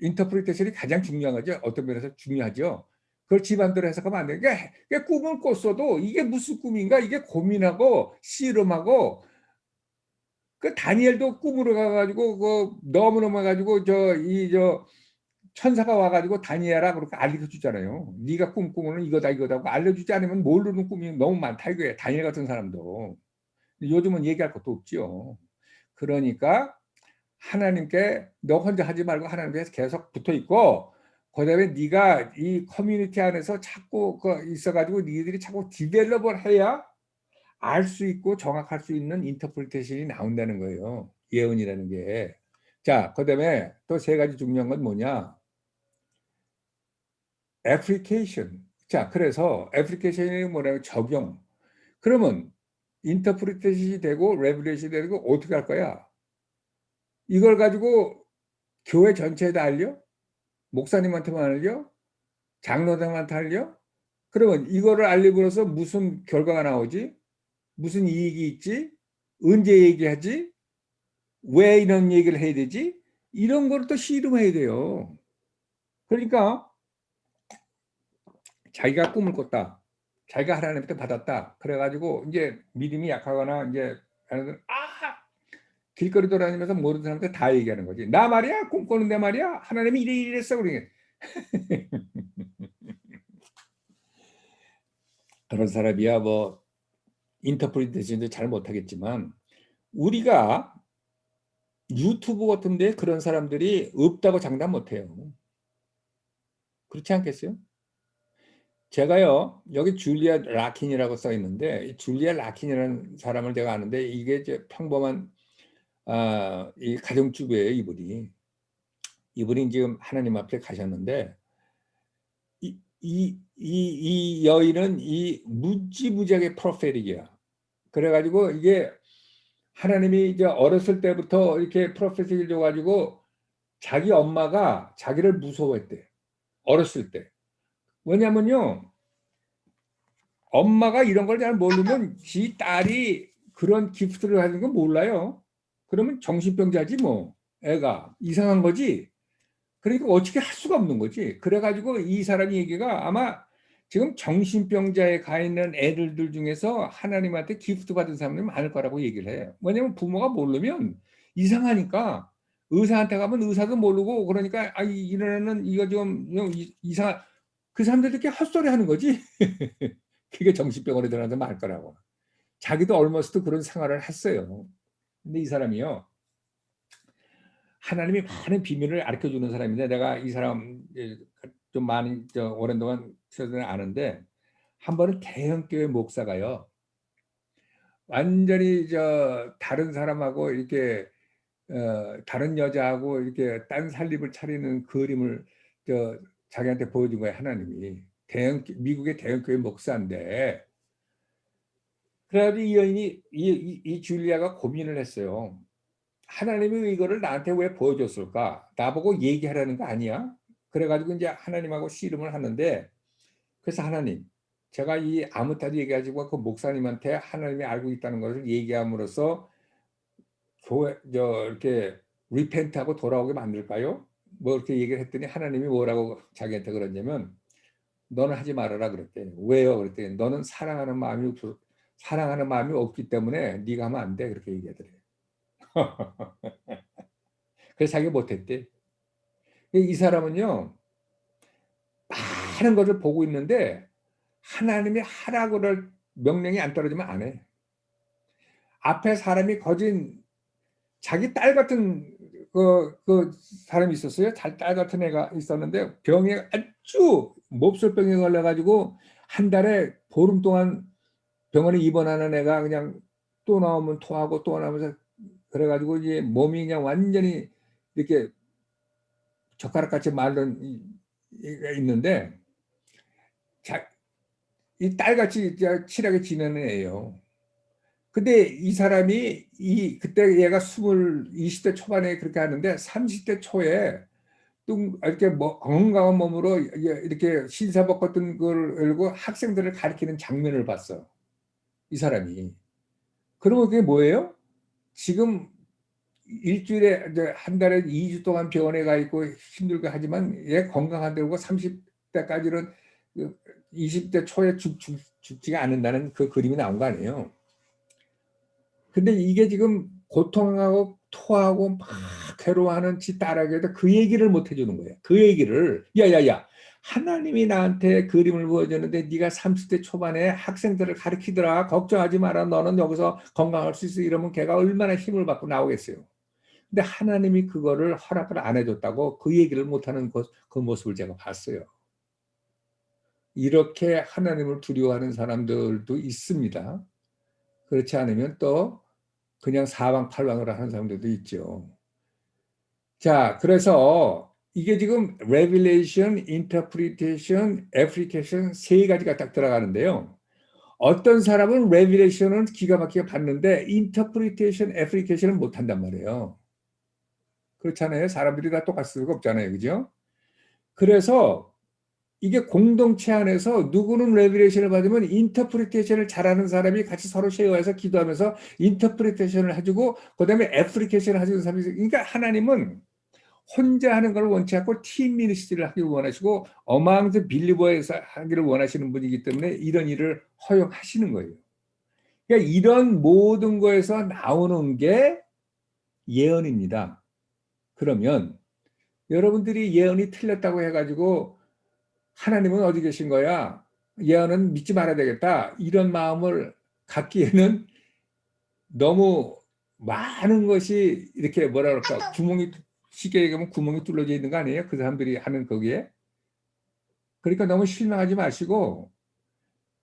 인터프리테이션이 가장 중요한 거죠. 어떤 면에서 중요하죠. 그걸 지 맘대로 해석하면 안 돼. 그러니까 꿈을 꿨어도 이게 무슨 꿈인가 이게 고민하고 씨름하고 그 다니엘도 꿈으로 가 가지고 너무너무 해 가지고 천사가 와 가지고 다니엘아 그렇게 알려 주잖아요. 네가 꾼 꿈은 이거다 이거다 고 알려주지 않으면 모르는 꿈이 너무 많다 이거예요. 다니엘 같은 사람도. 요즘은 얘기할 것도 없지요. 그러니까 하나님께 너 혼자 하지 말고 하나님께 계속 붙어 있고 그다음에 네가 이 커뮤니티 안에서 자꾸 있어 가지고 니들이 자꾸 디벨롭을 해야 알 수 있고 정확할 수 있는 인터프리테이션이 나온다는 거예요. 예언이라는 게. 자, 그다음에 또 세 가지 중요한 건 뭐냐? 애플리케이션. 자, 그래서 애플리케이션이 뭐냐면 적용. 그러면 인터프리테이션이 되고 레벨레이션이 되고 어떻게 할 거야? 이걸 가지고 교회 전체에다 알려? 목사님한테만 알려? 장로들한테 알려? 그러면 이거를 알림으로써 무슨 결과가 나오지? 무슨 이익이 있지? 언제 얘기하지? 왜 이런 얘기를 해야 되지? 이런 걸 또 씨름해야 돼요. 그러니까 자기가 꿈을 꿨다. 자기가 하나님한테 받았다. 그래가지고 이제 믿음이 약하거나 이제 길거리 돌아다니면서 모든 사람한테 다 얘기하는 거지. 나 말이야 꿈꾸는데 말이야 하나님이 이랬어 그러게. 그런 사람이야 뭐 인터프리테이션도 잘 못하겠지만 우리가 유튜브 같은 데 그런 사람들이 없다고 장담 못해요. 그렇지 않겠어요? 제가요 여기 줄리아 라킨이라고 써 있는데 줄리아 라킨이라는 사람을 제가 아는데 이게 이제 평범한 이 가정주부예요. 이분이 지금 하나님 앞에 가셨는데 이 여인은 이 무지무지하게 프로페틱이야. 그래가지고 이게 하나님이 이제 어렸을 때부터 이렇게 프로페틱을 줘가지고 자기 엄마가 자기를 무서워했대. 어렸을 때. 왜냐면요. 엄마가 이런 걸 잘 모르면 지 딸이 그런 기프트를 가진 건 몰라요. 그러면 정신병자지 뭐. 애가 이상한 거지. 그러니까 어떻게 할 수가 없는 거지. 그래가지고 이 사람이 얘기가 아마 지금 정신병자에 가 있는 애들들 중에서 하나님한테 기프트 받은 사람들이 많을 거라고 얘기를 해요. 왜냐면 부모가 모르면 이상하니까 의사한테 가면 의사도 모르고 그러니까 이러는 이거 좀 이상 그 사람들 이렇게 헛소리 하는 거지. 그게 정신병원에 들어가서 말 거라고. 자기도 얼머스트 그런 생활을 했어요. 근데 이 사람이요. 하나님이 많은 비밀을 가르쳐 주는 사람인데 내가 이 사람 좀 많이 오랜 동안 아는데 한 번은 대형 교회 목사가요. 완전히 다른 사람하고 이렇게 다른 여자하고 이렇게 딴 살림을 차리는 그림을 자기한테 보여준 거예요. 하나님이. 미국의 대형 교회 목사인데 그래가지고 이 여인이 이 줄리아가 고민을 했어요. 하나님이 이거를 나한테 왜 보여줬을까? 나보고 얘기하라는 거 아니야? 그래가지고 이제 하나님하고 씨름을 하는데 그래서 하나님 제가 이 아무타도 얘기하지고 그 목사님한테 하나님이 알고 있다는 것을 얘기함으로써 교회 이렇게 리펜트하고 돌아오게 만들까요? 뭐 이렇게 얘기를 했더니 하나님이 뭐라고 자기한테 그러냐면 너는 하지 말아라 그랬대. 왜요? 그랬더니 너는 사랑하는 마음이 없기 때문에 네가 하면 안 돼. 그렇게 얘기하더래요. 그래서 자기가 못했대. 이 사람은요 많은 것을 보고 있는데 하나님이 하라고를 명령이 안 떨어지면 안 해. 앞에 사람이 거진 자기 딸 같은 그 사람이 있었어요. 딸 같은 애가 있었는데 병에 아주 몹쓸병에 걸려가지고 한 달에 보름 동안 병원에 입원하는 애가 그냥 또 나오면 토하고 또 나오면서 그래가지고 이제 몸이 그냥 완전히 이렇게 젓가락같이 말른 애가 있는데 이 딸같이 칠하게 지내는 애예요. 근데 이 사람이 그때 얘가 20대 초반에 그렇게 하는데 30대 초에 또 이렇게 뭐 건강한 몸으로 이렇게 신사복 같은 걸 열고 학생들을 가리키는 장면을 봤어. 이 사람이. 그러면 그게 뭐예요? 지금 일주일에 이제 한 달에 2주 동안 병원에 가 있고 힘들게 하지만 얘 건강한데고 30대까지는 20대 초에 죽지가 않는다는 그 그림이 나온 거 아니에요. 근데 이게 지금 고통하고 토하고 막 괴로워하는 지 딸에게도 그 얘기를 못 해주는 거예요. 그 얘기를 야야야 하나님이 나한테 그림을 보여줬는데 네가 30대 초반에 학생들을 가르치더라. 걱정하지 마라. 너는 여기서 건강할 수 있어. 이러면 걔가 얼마나 힘을 받고 나오겠어요. 근데 하나님이 그거를 허락을 안 해줬다고 그 얘기를 못하는 그 모습을 제가 봤어요. 이렇게 하나님을 두려워하는 사람들도 있습니다. 그렇지 않으면 또 그냥 사방팔방으로 하는 사람들도 있죠. 자, 그래서 이게 지금 Revelation, Interpretation, Application 세 가지가 딱 들어가는데요. 어떤 사람은 Revelation은 기가 막히게 봤는데 Interpretation, Application은 못한단 말이에요. 그렇잖아요. 사람들이 다 똑같을 수가 없잖아요. 그죠? 그래서 이게 공동체 안에서 누구는 레비레이션을 받으면 인터프리테이션을 잘하는 사람이 같이 서로 쉐어해서 기도하면서 인터프리테이션을 해주고 그다음에 애플리케이션을 해주는 사람이 있어요. 그러니까 하나님은 혼자 하는 걸 원치 않고 팀 미니스트리를 하기를 원하시고 어망드 빌리버에서 하기를 원하시는 분이기 때문에 이런 일을 허용하시는 거예요. 그러니까 이런 모든 거에서 나오는 게 예언입니다. 그러면 여러분들이 예언이 틀렸다고 해가지고 하나님은 어디 계신 거야? 예언은 믿지 말아야 되겠다. 이런 마음을 갖기에는 너무 많은 것이 이렇게 뭐라 그럴까 구멍이 쉽게 얘기하면 구멍이 뚫려져 있는 거 아니에요? 그 사람들이 하는 거기에. 그러니까 너무 실망하지 마시고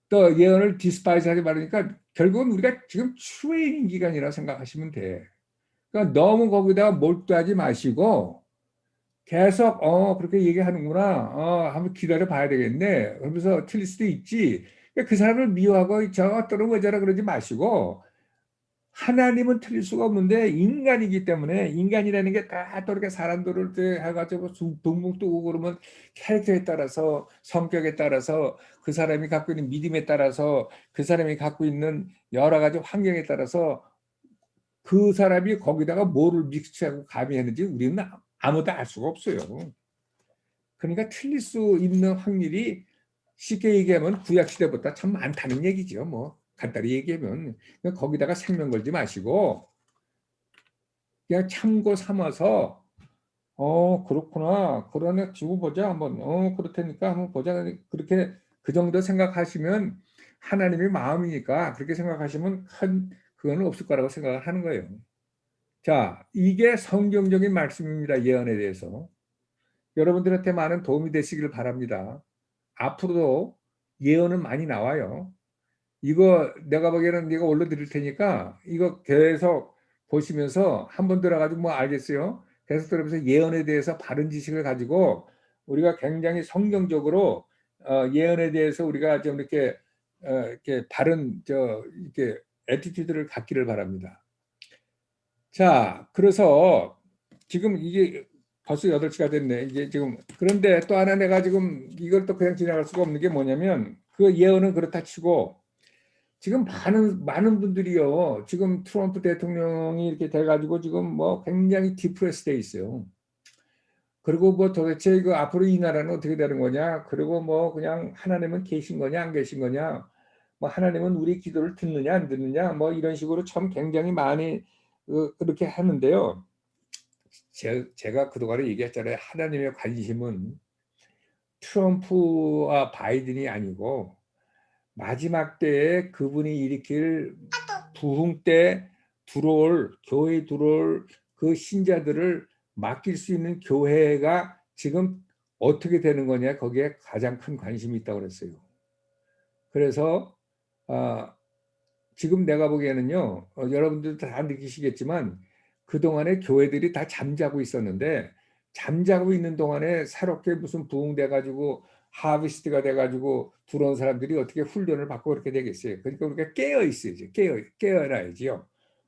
또 예언을 디스파이스 하지 말으니까 결국은 우리가 지금 트레이닝 기간이라 생각하시면 돼. 그러니까 너무 거기다가 몰두하지 마시고 계속 그렇게 얘기하는구나. 한번 기다려 봐야 되겠네. 그러면서 틀릴 수도 있지. 그러니까 그 사람을 미워하고 저 또는 왜 저라 그러지 마시고 하나님은 틀릴 수가 없는데 인간이기 때문에 인간이라는 게 다 또 이렇게 사람들을 해가지고 둥둥 뜨고 그러면 캐릭터에 따라서 성격에 따라서 그 사람이 갖고 있는 믿음에 따라서 그 사람이 갖고 있는 여러 가지 환경에 따라서 그 사람이 거기다가 뭐를 믹스하고 가미했는지 우리는 아무도 알 수가 없어요. 그러니까 틀릴 수 있는 확률이 쉽게 얘기하면 구약시대보다 참 많다는 얘기죠. 뭐 간단히 얘기하면 거기다가 생명 걸지 마시고 그냥 참고 삼아서 그렇구나 그러네 지고 보자 한번 그렇다니까 한번 보자 그렇게 그 정도 생각하시면 하나님의 마음이니까 그렇게 생각하시면 큰 그거는 없을 거라고 생각을 하는 거예요. 자, 이게 성경적인 말씀입니다. 예언에 대해서. 여러분들한테 많은 도움이 되시길 바랍니다. 앞으로도 예언은 많이 나와요. 이거 내가 보기에는 내가 올려드릴 테니까 이거 계속 보시면서 한번 들어가지고 뭐 알겠어요? 계속 들으면서 예언에 대해서 바른 지식을 가지고 우리가 굉장히 성경적으로 예언에 대해서 우리가 좀 이렇게 바른 이렇게 애티튜드를 갖기를 바랍니다. 자, 그래서 지금 이게 벌써 8시가 됐네. 이게 지금 그런데 또 하나 내가 지금 이걸 또 그냥 지나갈 수가 없는 게 뭐냐면 그 예언은 그렇다 치고 지금 많은 분들이요. 지금 트럼프 대통령이 이렇게 돼가지고 지금 뭐 굉장히 디프레스 돼 있어요. 그리고 뭐 도대체 그 앞으로 이 나라는 어떻게 되는 거냐? 그리고 뭐 그냥 하나님은 계신 거냐 안 계신 거냐? 뭐 하나님은 우리 기도를 듣느냐 안 듣느냐? 뭐 이런 식으로 참 굉장히 많이 그렇게 하는데요. 제가 그동안에 얘기했잖아요. 하나님의 관심은 트럼프와 바이든이 아니고 마지막 때에 그분이 일으킬 부흥 때 교회에 들어올 그 신자들을 맡길 수 있는 교회가 지금 어떻게 되는 거냐 거기에 가장 큰 관심이 있다고 그랬어요. 그래서 지금 내가 보기에는요. 여러분들도 다 느끼시겠지만 그동안에 교회들이 다 잠자고 있었는데 잠자고 있는 동안에 새롭게 무슨 부흥돼 가지고 하비스트가 돼 가지고 들어온 사람들이 어떻게 훈련을 받고 그렇게 되겠어요. 그러니까 우리가 깨어 있어야죠. 깨어나야지요.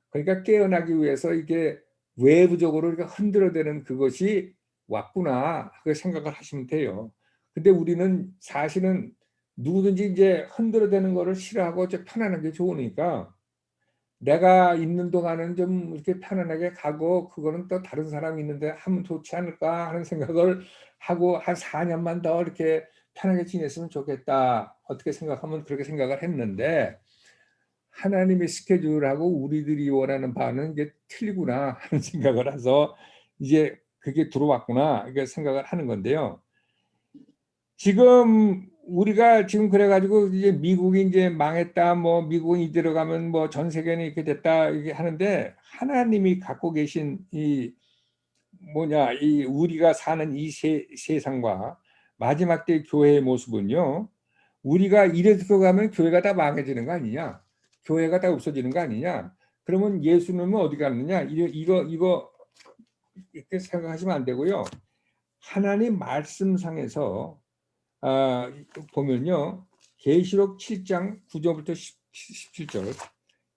그러니까 깨어나기 위해서 이게 외부적으로 이렇게 흔들어대는 그것이 왔구나 그 생각을 하시면 돼요. 근데 우리는 사실은 누구든지 이제 흔들어대는 거를 싫어하고 좀 편안한 게 좋으니까 내가 있는 동안은 좀 이렇게 편안하게 가고 그거는 또 다른 사람이 있는데 하면 좋지 않을까 하는 생각을 하고 한 4년만 더 이렇게 편하게 지냈으면 좋겠다. 어떻게 생각하면 그렇게 생각을 했는데 하나님의 스케줄하고 우리들이 원하는 바는 이게 틀리구나 하는 생각을 해서 이제 그게 들어왔구나 이렇게 생각을 하는 건데요. 지금 우리가 지금 그래 가지고 이제 미국이 이제 망했다 뭐 미국은 이대로 가면 뭐 전 세계는 이렇게 됐다 이게 하는데 하나님이 갖고 계신 이 뭐냐 이 우리가 사는 이 세상과 마지막 때 교회의 모습은요. 우리가 이래서 가면 교회가 다 망해지는 거 아니냐? 교회가 다 없어지는 거 아니냐? 그러면 예수님은 어디 갔느냐? 이거 이렇게 생각하시면 안 되고요. 하나님 말씀상에서 보면요. 계시록 7장 9절부터 17절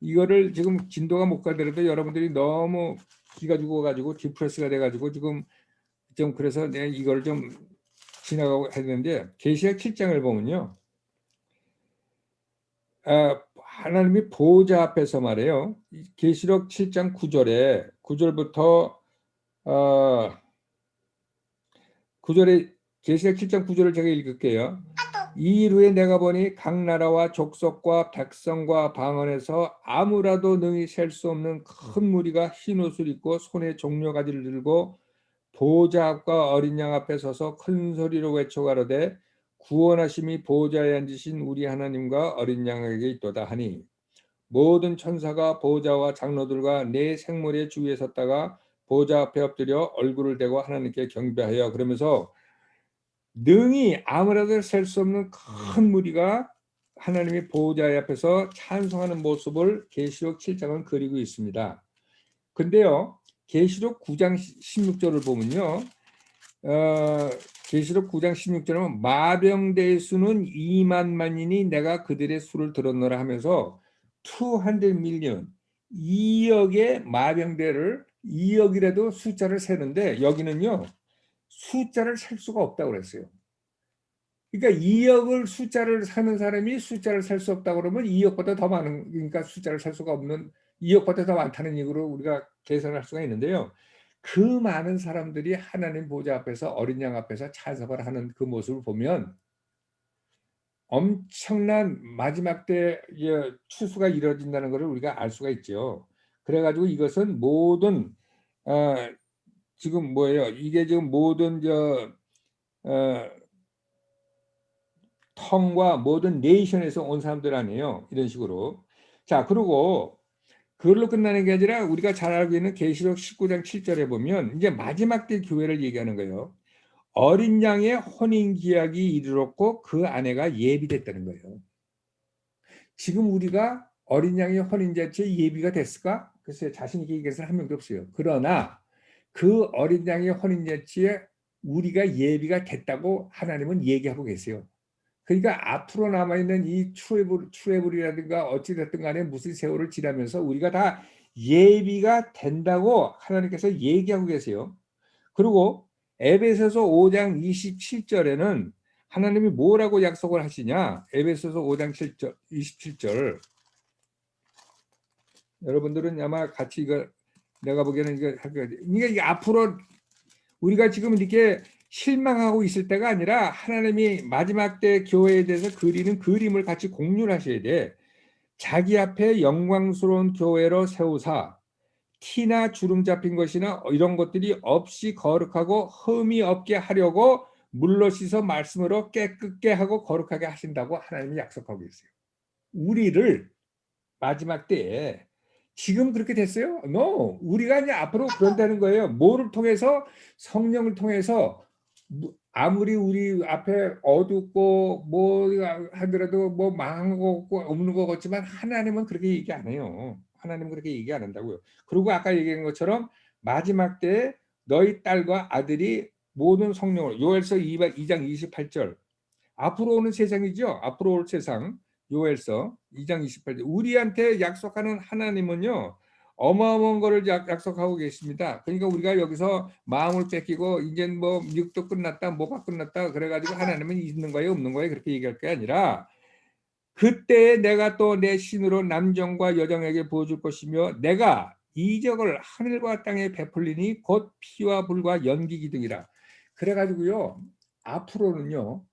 이거를 지금 진도가 못 가더라도 여러분들이 너무 기가 죽어가지고 디프레스가 돼가지고 지금 좀 그래서 내가 이걸 좀 지나가고 해야 되는데 계시록 7장을 보면요. 하나님이 보호자 앞에서 말해요. 계시록 7장 9절부터 9절에 계시록 7장 9절을 제가 읽을게요. 이 일 후에 내가 보니 각 나라와 족속과 백성과 방언에서 아무라도 능히 셀 수 없는 큰 무리가 흰 옷을 입고 손에 종려가지를 들고 보호자 앞과 어린 양 앞에 서서 큰 소리로 외쳐 가로되 구원하심이 보호자에 앉으신 우리 하나님과 어린 양에게 있도다 하니 모든 천사가 보호자와 장로들과 네 생물의 주위에 섰다가 보호자 앞에 엎드려 얼굴을 대고 하나님께 경배하여 그러면서 능히 아무라도 셀 수 없는 큰 무리가 하나님의 보호자 앞에서 찬송하는 모습을 계시록 7장은 그리고 있습니다. 근데요. 계시록 9장 16절을 보면요. 계시록 9장 16절은 마병대의 수는 2만만이니 내가 그들의 수를 들었노라 하면서 200 million 2억의 마병대를 2억이라도 숫자를 세는데 여기는요. 숫자를 셀 수가 없다고 그랬어요. 그러니까 2억을 숫자를 사는 사람이 숫자를 셀 수 없다고 그러면 2억보다 더 많은 그러니까 숫자를 셀 수가 없는 2억보다 더 많다는 얘기로 우리가 계산할 수가 있는데요. 그 많은 사람들이 하나님 보좌 앞에서 어린 양 앞에서 찬송을 하는 그 모습을 보면 엄청난 마지막 때 추수가 이루어진다는 것을 우리가 알 수가 있죠. 그래가지고 이것은 모든 지금 뭐예요? 이게 지금 모든 텅과 모든 네이션에서 온 사람들 아니에요. 이런 식으로. 자, 그리고 그걸로 끝나는 게 아니라 우리가 잘 알고 있는 계시록 19장 7절에 보면 이제 마지막 때 교회를 얘기하는 거예요. 어린 양의 혼인 기약이 이르렀고 그 아내가 예비됐다는 거예요. 지금 우리가 어린 양의 혼인 잔치에 예비가 됐을까? 글쎄요. 자신 있게 얘기해서는 한 명도 없어요. 그러나 그 어린 양의 혼인 잔치에 우리가 예비가 됐다고 하나님은 얘기하고 계세요. 그러니까 앞으로 남아있는 이 트래블이라든가 어찌됐든 간에 무슨 세월을 지나면서 우리가 다 예비가 된다고 하나님께서 얘기하고 계세요. 그리고 에베소서 5장 27절에는 하나님이 뭐라고 약속을 하시냐? 에베소서 5장 7절, 27절. 여러분들은 아마 같이 이거 내가 보기에는 이거 할 거예요. 이게 앞으로 우리가 지금 이렇게 실망하고 있을 때가 아니라 하나님이 마지막 때 교회에 대해서 그리는 그림을 같이 공유를 하셔야 돼. 자기 앞에 영광스러운 교회로 세우사 티나 주름 잡힌 것이나 이런 것들이 없이 거룩하고 흠이 없게 하려고 물로 씻어 말씀으로 깨끗게 하고 거룩하게 하신다고 하나님이 약속하고 있어요. 우리를 마지막 때에 지금 그렇게 됐어요? No. 우리가 이제 앞으로 그런다는 거예요. 뭐를 통해서? 성령을 통해서 아무리 우리 앞에 어둡고 뭐 하더라도 뭐 망한 거 없고 없는 거 같지만 하나님은 그렇게 얘기 안 해요. 하나님은 그렇게 얘기 안 한다고요. 그리고 아까 얘기한 것처럼 마지막 때 너희 딸과 아들이 모든 성령으로. 요엘서 2장 28절. 앞으로 오는 세상이죠. 앞으로 올 세상. 요엘서 2장 28절. 우리한테 약속하는 하나님은요, 어마어마한 거를 약속하고 계십니다. 그러니까 우리가 여기서 마음을 뺏기고 이제 뭐 미국도 끝났다, 뭐가 끝났다 그래가지고 하나님은 있는 거예요, 없는 거예요 그렇게 얘기할 게 아니라, 그때 내가 또 내 신으로 남정과 여정에게 보여줄 것이며 내가 이적을 하늘과 땅에 베풀리니 곧 피와 불과 연기 기둥이라. 그래가지고요, 앞으로는요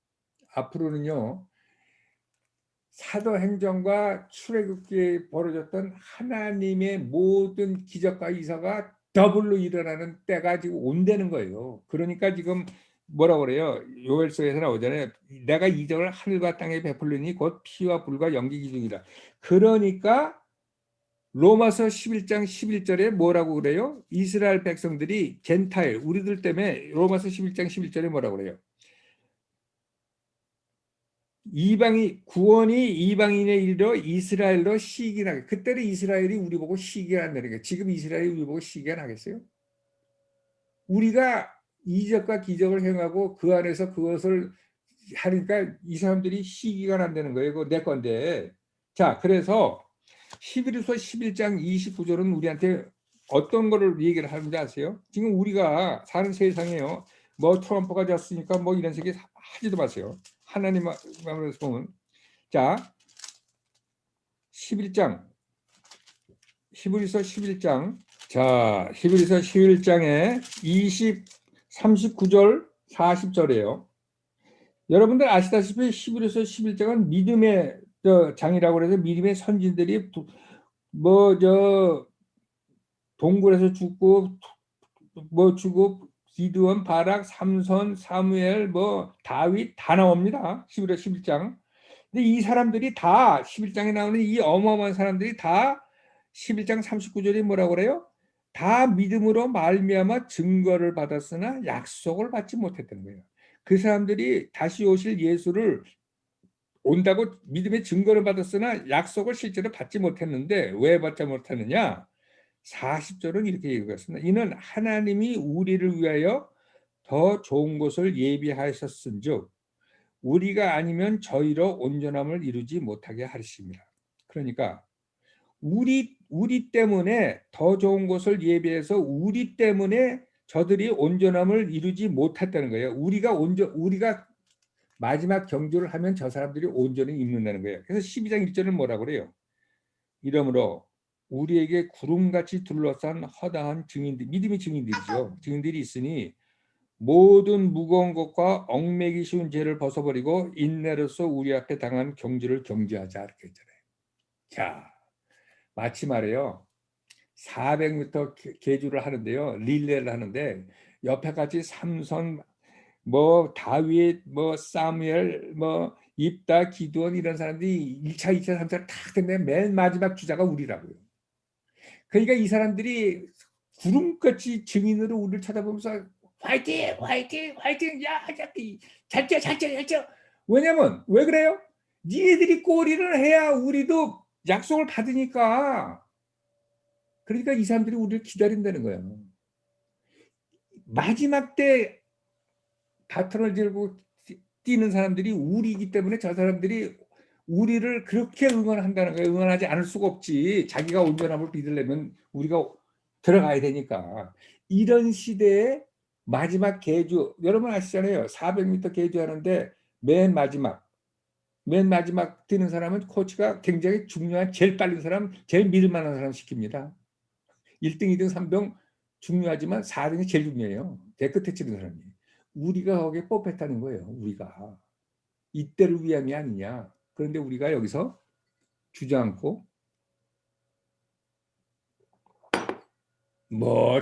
사도행전과 출애굽기에 벌어졌던 하나님의 모든 기적과 이사가 더블로 일어나는 때가 지금 온다는 거예요. 그러니까 지금 뭐라고 그래요? 요엘서에서 나오잖아요. 내가 이적을 하늘과 땅에 베풀리니 곧 피와 불과 연기 기둥이라. 그러니까 로마서 11장 11절에 뭐라고 그래요? 이스라엘 백성들이 젠타일, 우리들 때문에 로마서 11장 11절에 뭐라고 그래요? 구원이 이방인에 이르러 이스라엘로 시기나게. 그때는 이스라엘이 우리 보고 시기한다는 게, 지금 이스라엘이 우리 보고 시기나겠어요? 우리가 이적과 기적을 행하고 그 안에서 그것을 하니까 이 사람들이 시기가 난다는 거예요. 그거 내 건데. 자, 그래서 히브리서 11장 29절은 우리한테 어떤 거를 얘기를 하는지 아세요? 지금 우리가 사는 세상에요, 뭐 트럼프가 졌으니까 뭐 이런 식의 하지도 마세요. 하나님 말에서 보면, 자, 11장, 히브리서 11장, 자, 히브리서 11장에 39절 40절이에요. 여러분들 아시다시피 히브리서 11장은 믿음의 장이라고 해서 믿음의 선진들이 동굴에서 죽고 기드온, 바락, 삼손, 사무엘, 다윗 다 나옵니다. 히브리서 11장. 근데 이 사람들이 다 11장에 나오는 이 어마어마한 사람들이 다 11장 39절이 뭐라고 그래요? 다 믿음으로 말미암아 증거를 받았으나 약속을 받지 못했다는 거예요. 그 사람들이 다시 오실 예수를 온다고 믿음의 증거를 받았으나 약속을 실제로 받지 못했는데 왜 받지 못했느냐? 40절은 이렇게 얘기했습니다. 이는 하나님이 우리를 위하여 더 좋은 곳을 예비하셨은즉 우리가 아니면 저희로 온전함을 이루지 못하게 하십니다. 그러니까 우리 때문에 더 좋은 곳을 예비해서 우리 때문에 저들이 온전함을 이루지 못했다는 거예요. 우리가 마지막 경주를 하면 저 사람들이 온전히 입는다는 거예요. 그래서 12장 1절은 뭐라고 그래요? 이러므로 우리에게 구름같이 둘러싼 허다한 증인들, 믿음의 증인들이죠. 증인들이 있으니 모든 무거운 것과 얽매기 쉬운 죄를 벗어버리고 인내로서 우리 앞에 당한 경주를 경주하자 이렇게 했잖아요. 자, 마치 말이에요, 400m 계주를 하는데요, 릴레이를 하는데 옆에 같이 삼손, 다윗, 사무엘, 입다, 기드온 이런 사람들이 1차, 2차, 3차 다 끝내 맨 마지막 주자가 우리라고요. 그러니까 이 사람들이 구름같이 증인으로 우리를 쳐다보면서 화이팅, 화이팅, 화이팅, 야, 잘자. 왜냐면 왜 그래요? 니네들이 꼬리를 해야 우리도 약속을 받으니까. 그러니까 이 사람들이 우리를 기다린다는 거예요. 마지막 때 바톤을 들고 뛰는 사람들이 우리이기 때문에 저 사람들이 우리를 그렇게 응원한다는 거예요. 응원하지 않을 수가 없지. 자기가 온전함을 믿으려면 우리가 들어가야 되니까. 이런 시대에 마지막 계주, 여러분 아시잖아요. 400m 계주 하는데 맨 마지막 뛰는 사람은 코치가 굉장히 중요한, 제일 빠른 사람, 제일 믿을 만한 사람 시킵니다. 1등, 2등, 3등 중요하지만 4등이 제일 중요해요. 제 끝에 치는 사람이. 우리가 거기에 뽑혔다는 거예요. 우리가. 이때를 위함이 아니냐. 그런데 우리가 여기서 주저앉고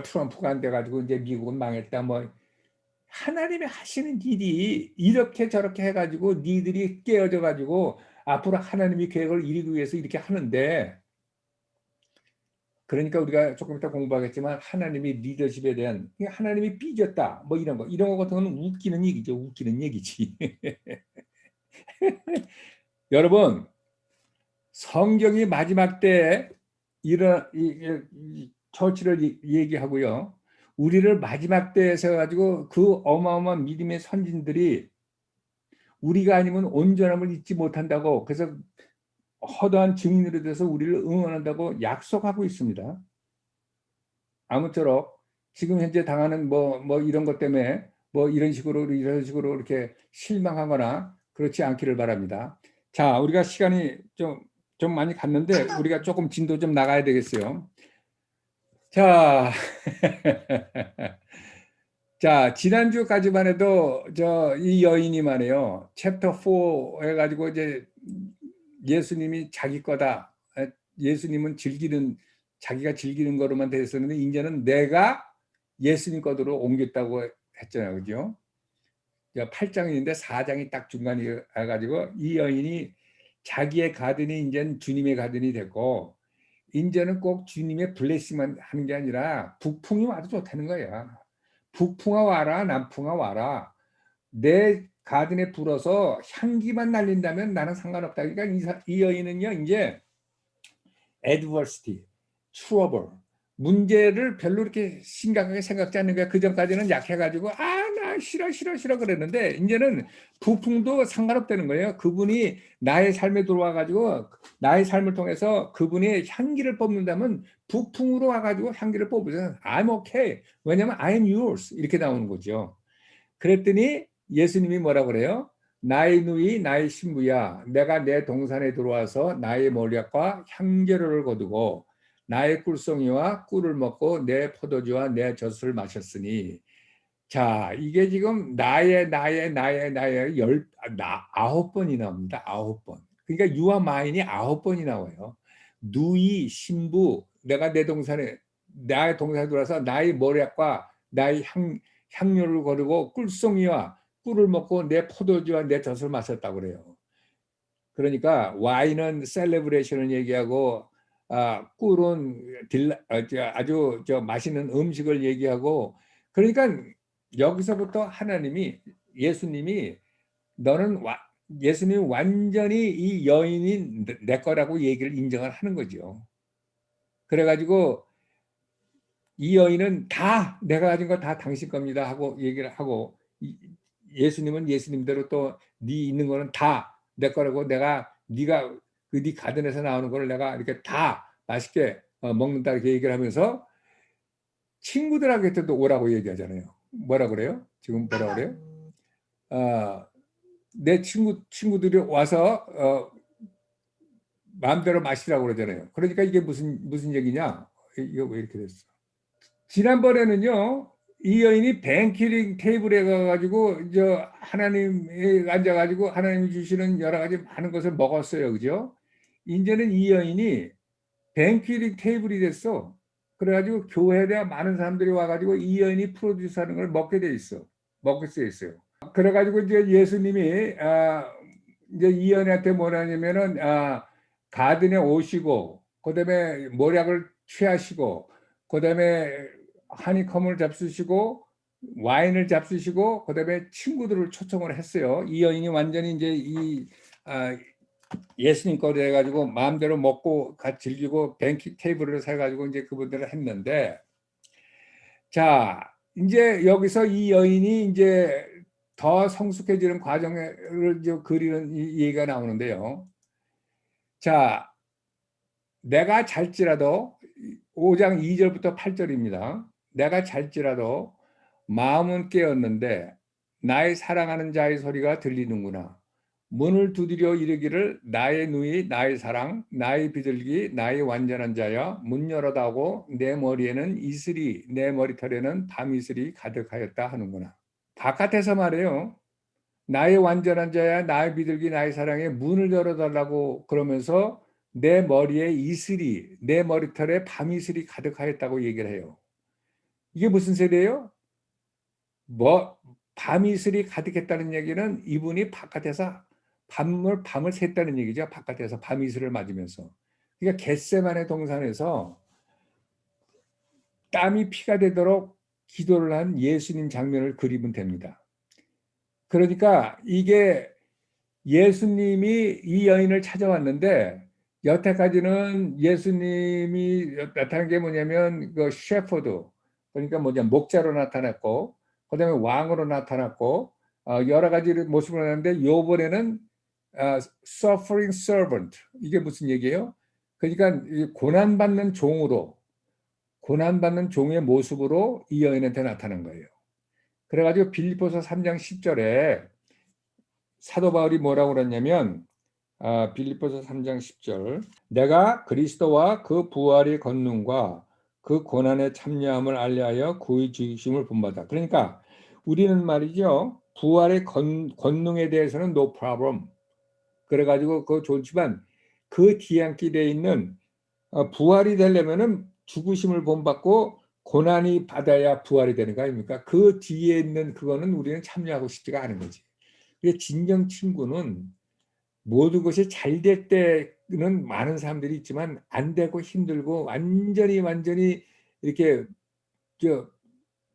트럼프가 안 돼가지고 이제 미국은 망했다. 하나님이 하시는 일이 이렇게 저렇게 해가지고 니들이 깨어져가지고 앞으로 하나님이 계획을 이루기 위해서 이렇게 하는데, 그러니까 우리가 조금 이따 공부하겠지만 하나님이 리더십에 대한, 하나님이 삐졌다 이런 거 같은 건 웃기는 얘기죠. 웃기는 얘기지. 여러분, 성경이 마지막 때 이런 처치를 얘기하고요, 우리를 마지막 때에 세워가지고 그 어마어마한 믿음의 선진들이 우리가 아니면 온전함을 잊지 못한다고, 그래서 허다한 증인으로 돼서 우리를 응원한다고 약속하고 있습니다. 아무쪼록 지금 현재 당하는 뭐 이런 것 때문에 뭐 이런 식으로 이렇게 실망하거나 그렇지 않기를 바랍니다. 자, 우리가 시간이 좀 많이 갔는데 우리가 조금 진도 좀 나가야 되겠어요. 자, 자, 지난주까지만 해도 이 여인이 말이에요. 챕터 4 해가지고 이제 예수님이 자기 거다. 예수님은 자기가 즐기는 거로만 돼 있었는데 이제는 내가 예수님 거로 옮겼다고 했잖아요. 그죠? 8장인데 4장이 딱 중간이 해가지고 이 여인이 자기의 가든이 이제는 주님의 가든이 됐고, 이제는 꼭 주님의 블레싱만 하는 게 아니라 북풍이 와도 좋다는 거야. 북풍아 와라, 남풍아 와라. 내 가든에 불어서 향기만 날린다면 나는 상관없다. 그러니까 이 여인은요, 이제 adversity, trouble, 문제를 별로 이렇게 심각하게 생각지 않는 거야. 그 전까지는 약해가지고 나 싫어 그랬는데 이제는 부풍도 상관없다는 거예요. 그분이 나의 삶에 들어와가지고 나의 삶을 통해서 그분의 향기를 뽑는다면 부풍으로 와가지고 향기를 뽑으면 I'm okay. 왜냐하면 I'm yours 이렇게 나오는 거죠. 그랬더니 예수님이 뭐라 그래요? 나의 누이 나의 신부야, 내가 내 동산에 들어와서 나의 몰약과 향재료를 거두고 나의 꿀송이와 꿀을 먹고 내 포도주와 내 젖을 마셨으니. 자, 이게 지금 나의 9번이 나옵니다. 9번. 그러니까 유아 마인이 9번이 나와요. 누이, 신부, 내가 내 동산에 들어와서 나의 몰약과 나의 향료를 거두고 꿀송이와 꿀을 먹고 내 포도주와 내 젖을 마셨다고 그래요. 그러니까 와인은 셀레브레이션을 얘기하고 꿀은 아주 맛있는 음식을 얘기하고, 그러니까 여기서부터 예수님이 예수님이 완전히 이 여인이 내 거라고 얘기를 인정을 하는 거죠. 그래가지고 이 여인은 다 내가 가진 거 다 당신 겁니다 하고 얘기를 하고, 예수님은 예수님대로 또 네 있는 거는 다 내 거라고, 네가 네 가든에서 나오는 거를 내가 이렇게 다 맛있게 먹는다 이렇게 얘기를 하면서 친구들한테도 오라고 얘기하잖아요. 뭐라 그래요? 지금 뭐라 그래요? 내 친구들이 와서 마음대로 마시라고 그러잖아요. 그러니까 이게 무슨 얘기냐? 이거 왜 이렇게 됐어? 지난번에는요, 이 여인이 뱅키링 테이블에 가가지고 하나님이 앉아가지고 하나님이 주시는 여러 가지 많은 것을 먹었어요. 그죠? 이제는 이 여인이 뱅키링 테이블이 됐어. 그래가지고 교회에 대한 많은 사람들이 와가지고 이 여인이 프로듀스하는 걸 먹게 돼 있어. 먹게 돼 있어요. 그래가지고 이제 예수님이 이제 이 여인한테 뭐라냐면은 가든에 오시고, 그다음에 모략을 취하시고, 그다음에 하니컴을 잡수시고 와인을 잡수시고, 그다음에 친구들을 초청을 했어요. 이 여인이 완전히 이제 예수님 거를 해가지고 마음대로 먹고 같이 즐기고 뱅킹 테이블을 사가지고 이제 그분들을 했는데, 자, 이제 여기서 이 여인이 이제 더 성숙해지는 과정을 이제 그리는 이 얘기가 나오는데요. 자, 내가 잘지라도 5장 2절부터 8절입니다. 내가 잘지라도 마음은 깨었는데 나의 사랑하는 자의 소리가 들리는구나. 문을 두드려 이르기를 나의 누이 나의 사랑 나의 비둘기 나의 완전한 자여 문 열어다오. 내 머리에는 이슬이 내 머리털에는 밤이슬이 가득하였다 하는구나. 바깥에서 말해요. 나의 완전한 자야 나의 비둘기 나의 사랑에 문을 열어달라고 그러면서 내 머리에 이슬이 내 머리털에 밤이슬이 가득하였다고 얘기를 해요. 이게 무슨 소리예요? 밤이슬이 가득했다는 얘기는 이분이 바깥에서 밤을 샜다는 얘기죠. 바깥에서 밤이슬을 맞으면서. 그러니까 겟세마네 동산에서 땀이 피가 되도록 기도를 한 예수님 장면을 그리면 됩니다. 그러니까 이게 예수님이 이 여인을 찾아왔는데, 여태까지는 예수님이 나타난 게 뭐냐면 그 셰퍼드, 그러니까 뭐냐 목자로 나타났고 그다음에 왕으로 나타났고 여러 가지 모습을 하는데 요번에는 suffering servant 이게 무슨 얘기예요? 그러니까 고난받는 종으로 고난받는 종의 모습으로 이 여인한테 나타난 거예요. 그래가지고 빌립보서 3장 10절에 사도 바울이 뭐라고 그랬냐면 빌립보서 3장 10절 내가 그리스도와 그 부활의 권능과 그 고난의 참여함을 알려하여 그의 죽으심을 본받아. 그러니까 우리는 말이죠. 부활의 권능에 대해서는 no problem. 그래가지고 그거 좋지만 그 뒤안길에 있는 부활이 되려면은 죽으심을 본받고 고난이 받아야 부활이 되는 거 아닙니까? 그 뒤에 있는 그거는 우리는 참여하고 싶지가 않은 거지. 진정 친구는 모든 것이 잘 될 때는 많은 사람들이 있지만 안 되고 힘들고 완전히 이렇게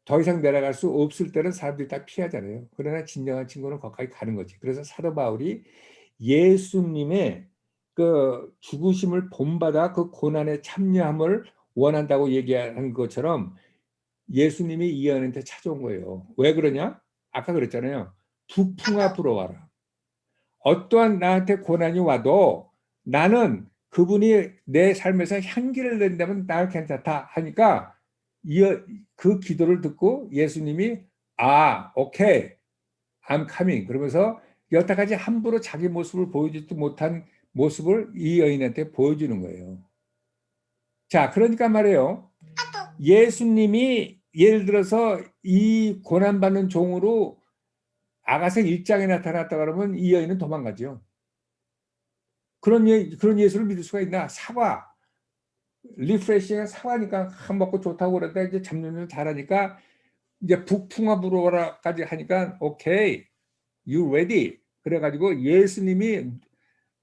더 이상 내려갈 수 없을 때는 사람들이 다 피하잖아요. 그러나 진정한 친구는 거기까지 가는 거지. 그래서 사도 바울이 예수님의 그 죽으심을 본받아 그 고난에 참여함을 원한다고 얘기한 것처럼 예수님이 이 여인한테 찾아온 거예요. 왜 그러냐? 아까 그랬잖아요. 부풍아 불어와라. 어떠한 나한테 고난이 와도 나는 그분이 내 삶에서 향기를 낸다면 나 괜찮다 하니까 그 기도를 듣고 예수님이 오케이, I'm coming 그러면서 여태까지 함부로 자기 모습을 보여주지도 못한 모습을 이 여인한테 보여주는 거예요. 자, 그러니까 말이에요. 예수님이 예를 들어서 이 고난받는 종으로 아가서 1장에 나타났다 그러면 이 여인은 도망가죠. 그런 예수를 믿을 수가 있나? 사과. 리프레시가 사과니까 먹고 좋다고 그러다 이제 잡념을 잘하니까 이제 북풍아 불어라까지 하니까 오케이, you ready. 그래가지고 예수님이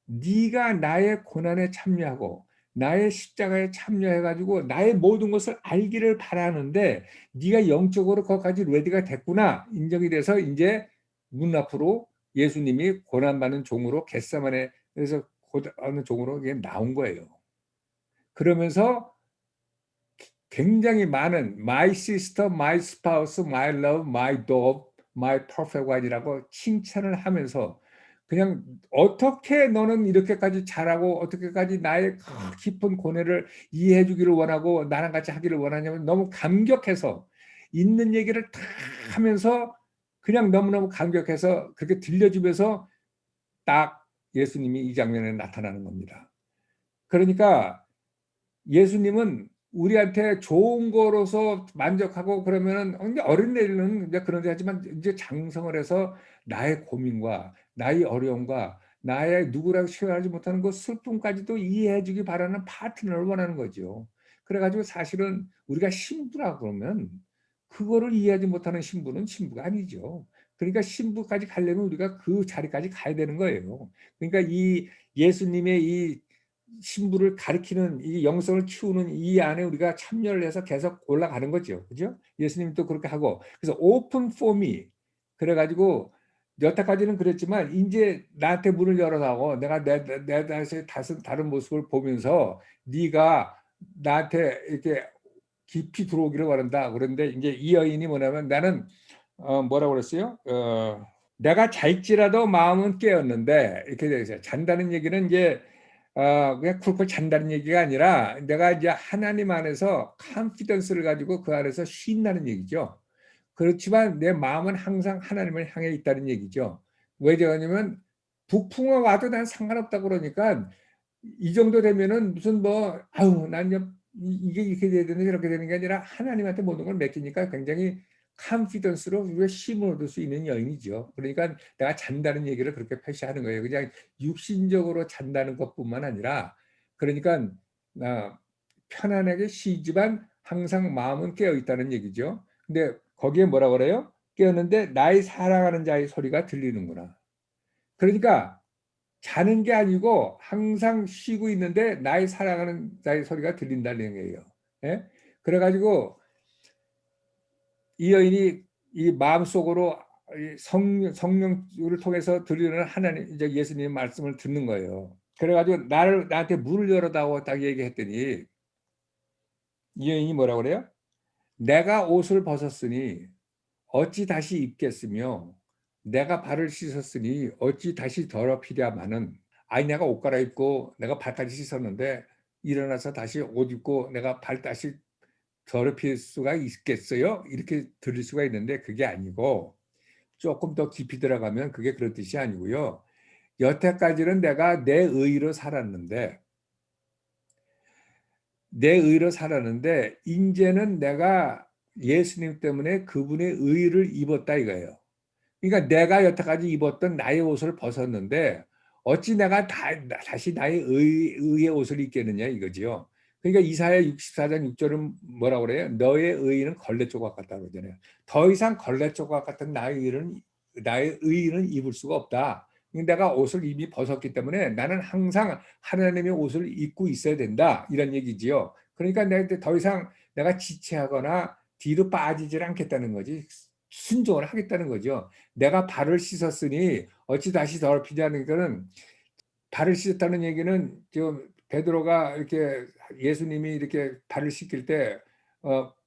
네가 나의 고난에 참여하고 나의 십자가에 참여해가지고 나의 모든 것을 알기를 바라는데 네가 영적으로 거기까지 레디가 됐구나 인정이 돼서 이제 문 앞으로 예수님이 고난받는 종으로 겟세마네에서 고난받는 종으로 나온 거예요. 그러면서 굉장히 많은 my sister, my spouse, my love, my dog, my perfect one이라고 칭찬을 하면서 그냥 어떻게 너는 이렇게까지 잘하고 어떻게까지 나의 깊은 고뇌를 이해해 주기를 원하고 나랑 같이 하기를 원하냐면 너무 감격해서 있는 얘기를 다 하면서 그냥 너무너무 감격해서 그렇게 들려주면서 딱 예수님이 이 장면에 나타나는 겁니다. 그러니까 예수님은 우리한테 좋은 거로서 만족하고 그러면은 이제 어린애들은 이제 그런 데 하지만 이제 장성을 해서 나의 고민과 나의 어려움과 나의 누구라고 표현하지 못하는 그 슬픔까지도 이해해 주기 바라는 파트너를 원하는 거죠. 그래가지고 사실은 우리가 신부라 그러면 그거를 이해하지 못하는 신부는 신부가 아니죠. 그러니까 신부까지 가려면 우리가 그 자리까지 가야 되는 거예요. 그러니까 이 예수님의 이 신부를 가리키는 이 영성을 키우는 이 안에 우리가 참여를 해서 계속 올라가는 거죠. 그죠? 예수님도 그렇게 하고. 그래서 오픈 포미. 그래가지고 여태까지는 그랬지만 이제 나한테 문을 열어가고 내가 내 다른 모습을 보면서 네가 나한테 이렇게 깊이 들어오기를 원한다. 그런데 이제 이 여인이 뭐냐면 나는 뭐라고 그랬어요? 내가 잘지라도 마음은 깨었는데 이렇게 되어 있어요. 잔다는 얘기는 이제 그냥 쿨쿨 잔다는 얘기가 아니라 내가 이제 하나님 안에서 컨피던스를 가지고 그 안에서 쉰다는 얘기죠. 그렇지만 내 마음은 항상 하나님을 향해 있다는 얘기죠. 왜 그러냐면 북풍아 와도 난 상관없다고 그러니까 이 정도 되면은 무슨 뭐 아우 난 이게 이렇게 돼야 되는 이렇게 되는 게 아니라 하나님한테 모든 걸 맡기니까 굉장히 컨피던스로 우리가 힘을 얻을 수 있는 여인이죠. 그러니까 내가 잔다는 얘기를 그렇게 표시하는 거예요. 그냥 육신적으로 잔다는 것뿐만 아니라 그러니까 편안하게 쉬지만 항상 마음은 깨어 있다는 얘기죠. 근데 거기에 뭐라 그래요? 깨었는데 나의 사랑하는 자의 소리가 들리는구나. 그러니까 자는 게 아니고 항상 쉬고 있는데 나의 사랑하는 자의 소리가 들린다는 얘기예요. 예? 그래가지고 이 여인이 이 마음속으로 성령을 통해서 들리는 하나님 이제 예수님의 말씀을 듣는 거예요. 그래가지고 나한테 문을 열어다오 딱 얘기했더니 이 여인이 뭐라고 그래요? 내가 옷을 벗었으니 어찌 다시 입겠으며 내가 발을 씻었으니 어찌 다시 더럽히랴마는. 아니 내가 옷 갈아입고 내가 발까지 씻었는데 일어나서 다시 옷 입고 내가 발 다시 더럽힐 수가 있겠어요? 이렇게 들릴 수가 있는데 그게 아니고, 조금 더 깊이 들어가면 그게 그런 뜻이 아니고요. 여태까지는 내가 내 의로 살았는데 이제는 내가 예수님 때문에 그분의 의를 입었다 이거예요. 그러니까 내가 여태까지 입었던 나의 옷을 벗었는데 어찌 내가 다시 나의 의의 옷을 입겠느냐 이거지요. 그러니까 이사야 64장 6절은 뭐라고 그래요? 너의 의는 걸레 조각 같다고 그러잖아요. 더 이상 걸레 조각 같은 나의 의는 입을 수가 없다. 내가 옷을 이미 벗었기 때문에 나는 항상 하나님의 옷을 입고 있어야 된다 이런 얘기지요. 그러니까 내가 더 이상 내가 지체하거나 뒤로 빠지질 않겠다는 거지. 순종을 하겠다는 거죠. 내가 발을 씻었으니 어찌 다시 더럽히냐는 거는, 발을 씻었다는 얘기는 지금 베드로가 이렇게 예수님이 이렇게 발을 씻길 때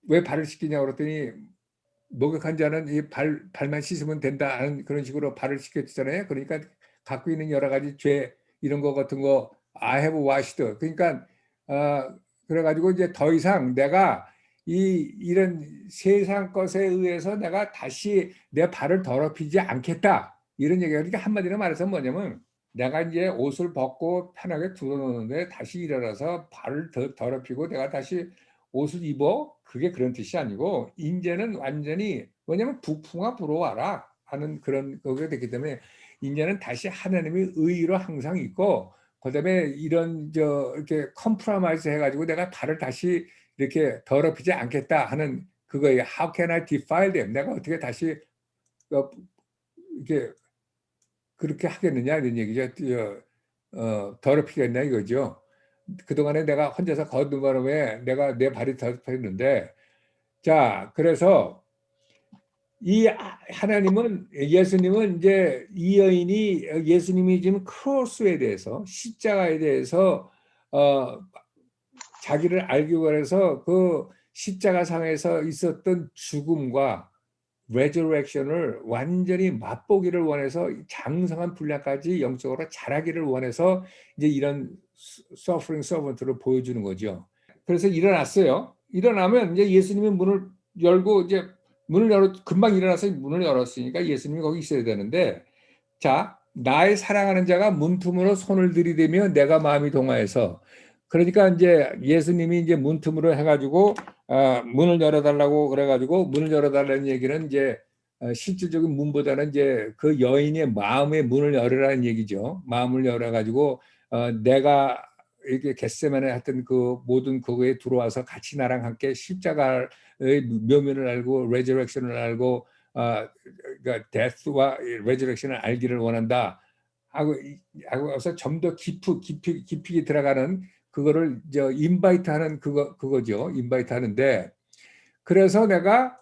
왜 발을 씻기냐고 그랬더니 목욕한 자는 이 발만 씻으면 된다 하는 그런 식으로 발을 씻겼잖아요. 그러니까 갖고 있는 여러 가지 죄 이런 거 같은 거 I have washed. 그러니까 그래가지고 이제 더 이상 내가 이런 세상 것에 의해서 내가 다시 내 발을 더럽히지 않겠다 이런 얘기가. 그러니까 한마디로 말해서 뭐냐면 내가 이제 옷을 벗고 편하게 두어놓는데 다시 일어나서 발을 더럽히고 내가 다시 옷을 입어, 그게 그런 뜻이 아니고 이제는 완전히, 뭐냐면 부풍아 불어와라 하는 그런 거가 됐기 때문에 이제는 다시 하나님의 의로 항상 있고, 그다음에 이런 이렇게 컴프로마이즈 해가지고 내가 발을 다시 이렇게 더럽히지 않겠다 하는 그거예요. How can I defile them? 내가 어떻게 다시 이렇게 그렇게 하겠느냐 이런 얘기죠. 더럽히겠냐 이거죠. 그동안에 내가 혼자서 거둔 바람에 내가 내 발이 더럽혀졌는데, 자 그래서 이 하나님은, 예수님은 이제 이 여인이 예수님이 지금 크로스에 대해서, 십자가에 대해서 자기를 알기 원해서 그 십자가상에서 있었던 죽음과 레저렉션을 완전히 맛보기를 원해서 장성한 분량까지 영적으로 자라기를 원해서 이제 이런 서프링 서번트를 보여주는 거죠. 그래서 일어났어요. 일어나면 이제 예수님이 문을 열고 이제 금방 일어나서 문을 열었으니까 예수님이 거기 있어야 되는데, 자 나의 사랑하는 자가 문틈으로 손을 들이대며 내가 마음이 동하여서, 그러니까 이제 예수님이 이제 문틈으로 해가지고 문을 열어달라고 그래가지고 문을 열어달라는 얘기는 이제 실질적인 문보다는 이제 그 여인의 마음의 문을 열으라는 얘기죠. 마음을 열어가지고 내가 이렇게 겟세마네 했던 그 모든 그거에 들어와서 같이 나랑 함께 십자가의 묘면을 알고 레저렉션을 알고 그러니까 데스와 레저렉션을 알기를 원한다 하고서 좀 더 깊이 들어가는 그거를 인바이트하는 그거죠. 인바이트하는데, 그래서 내가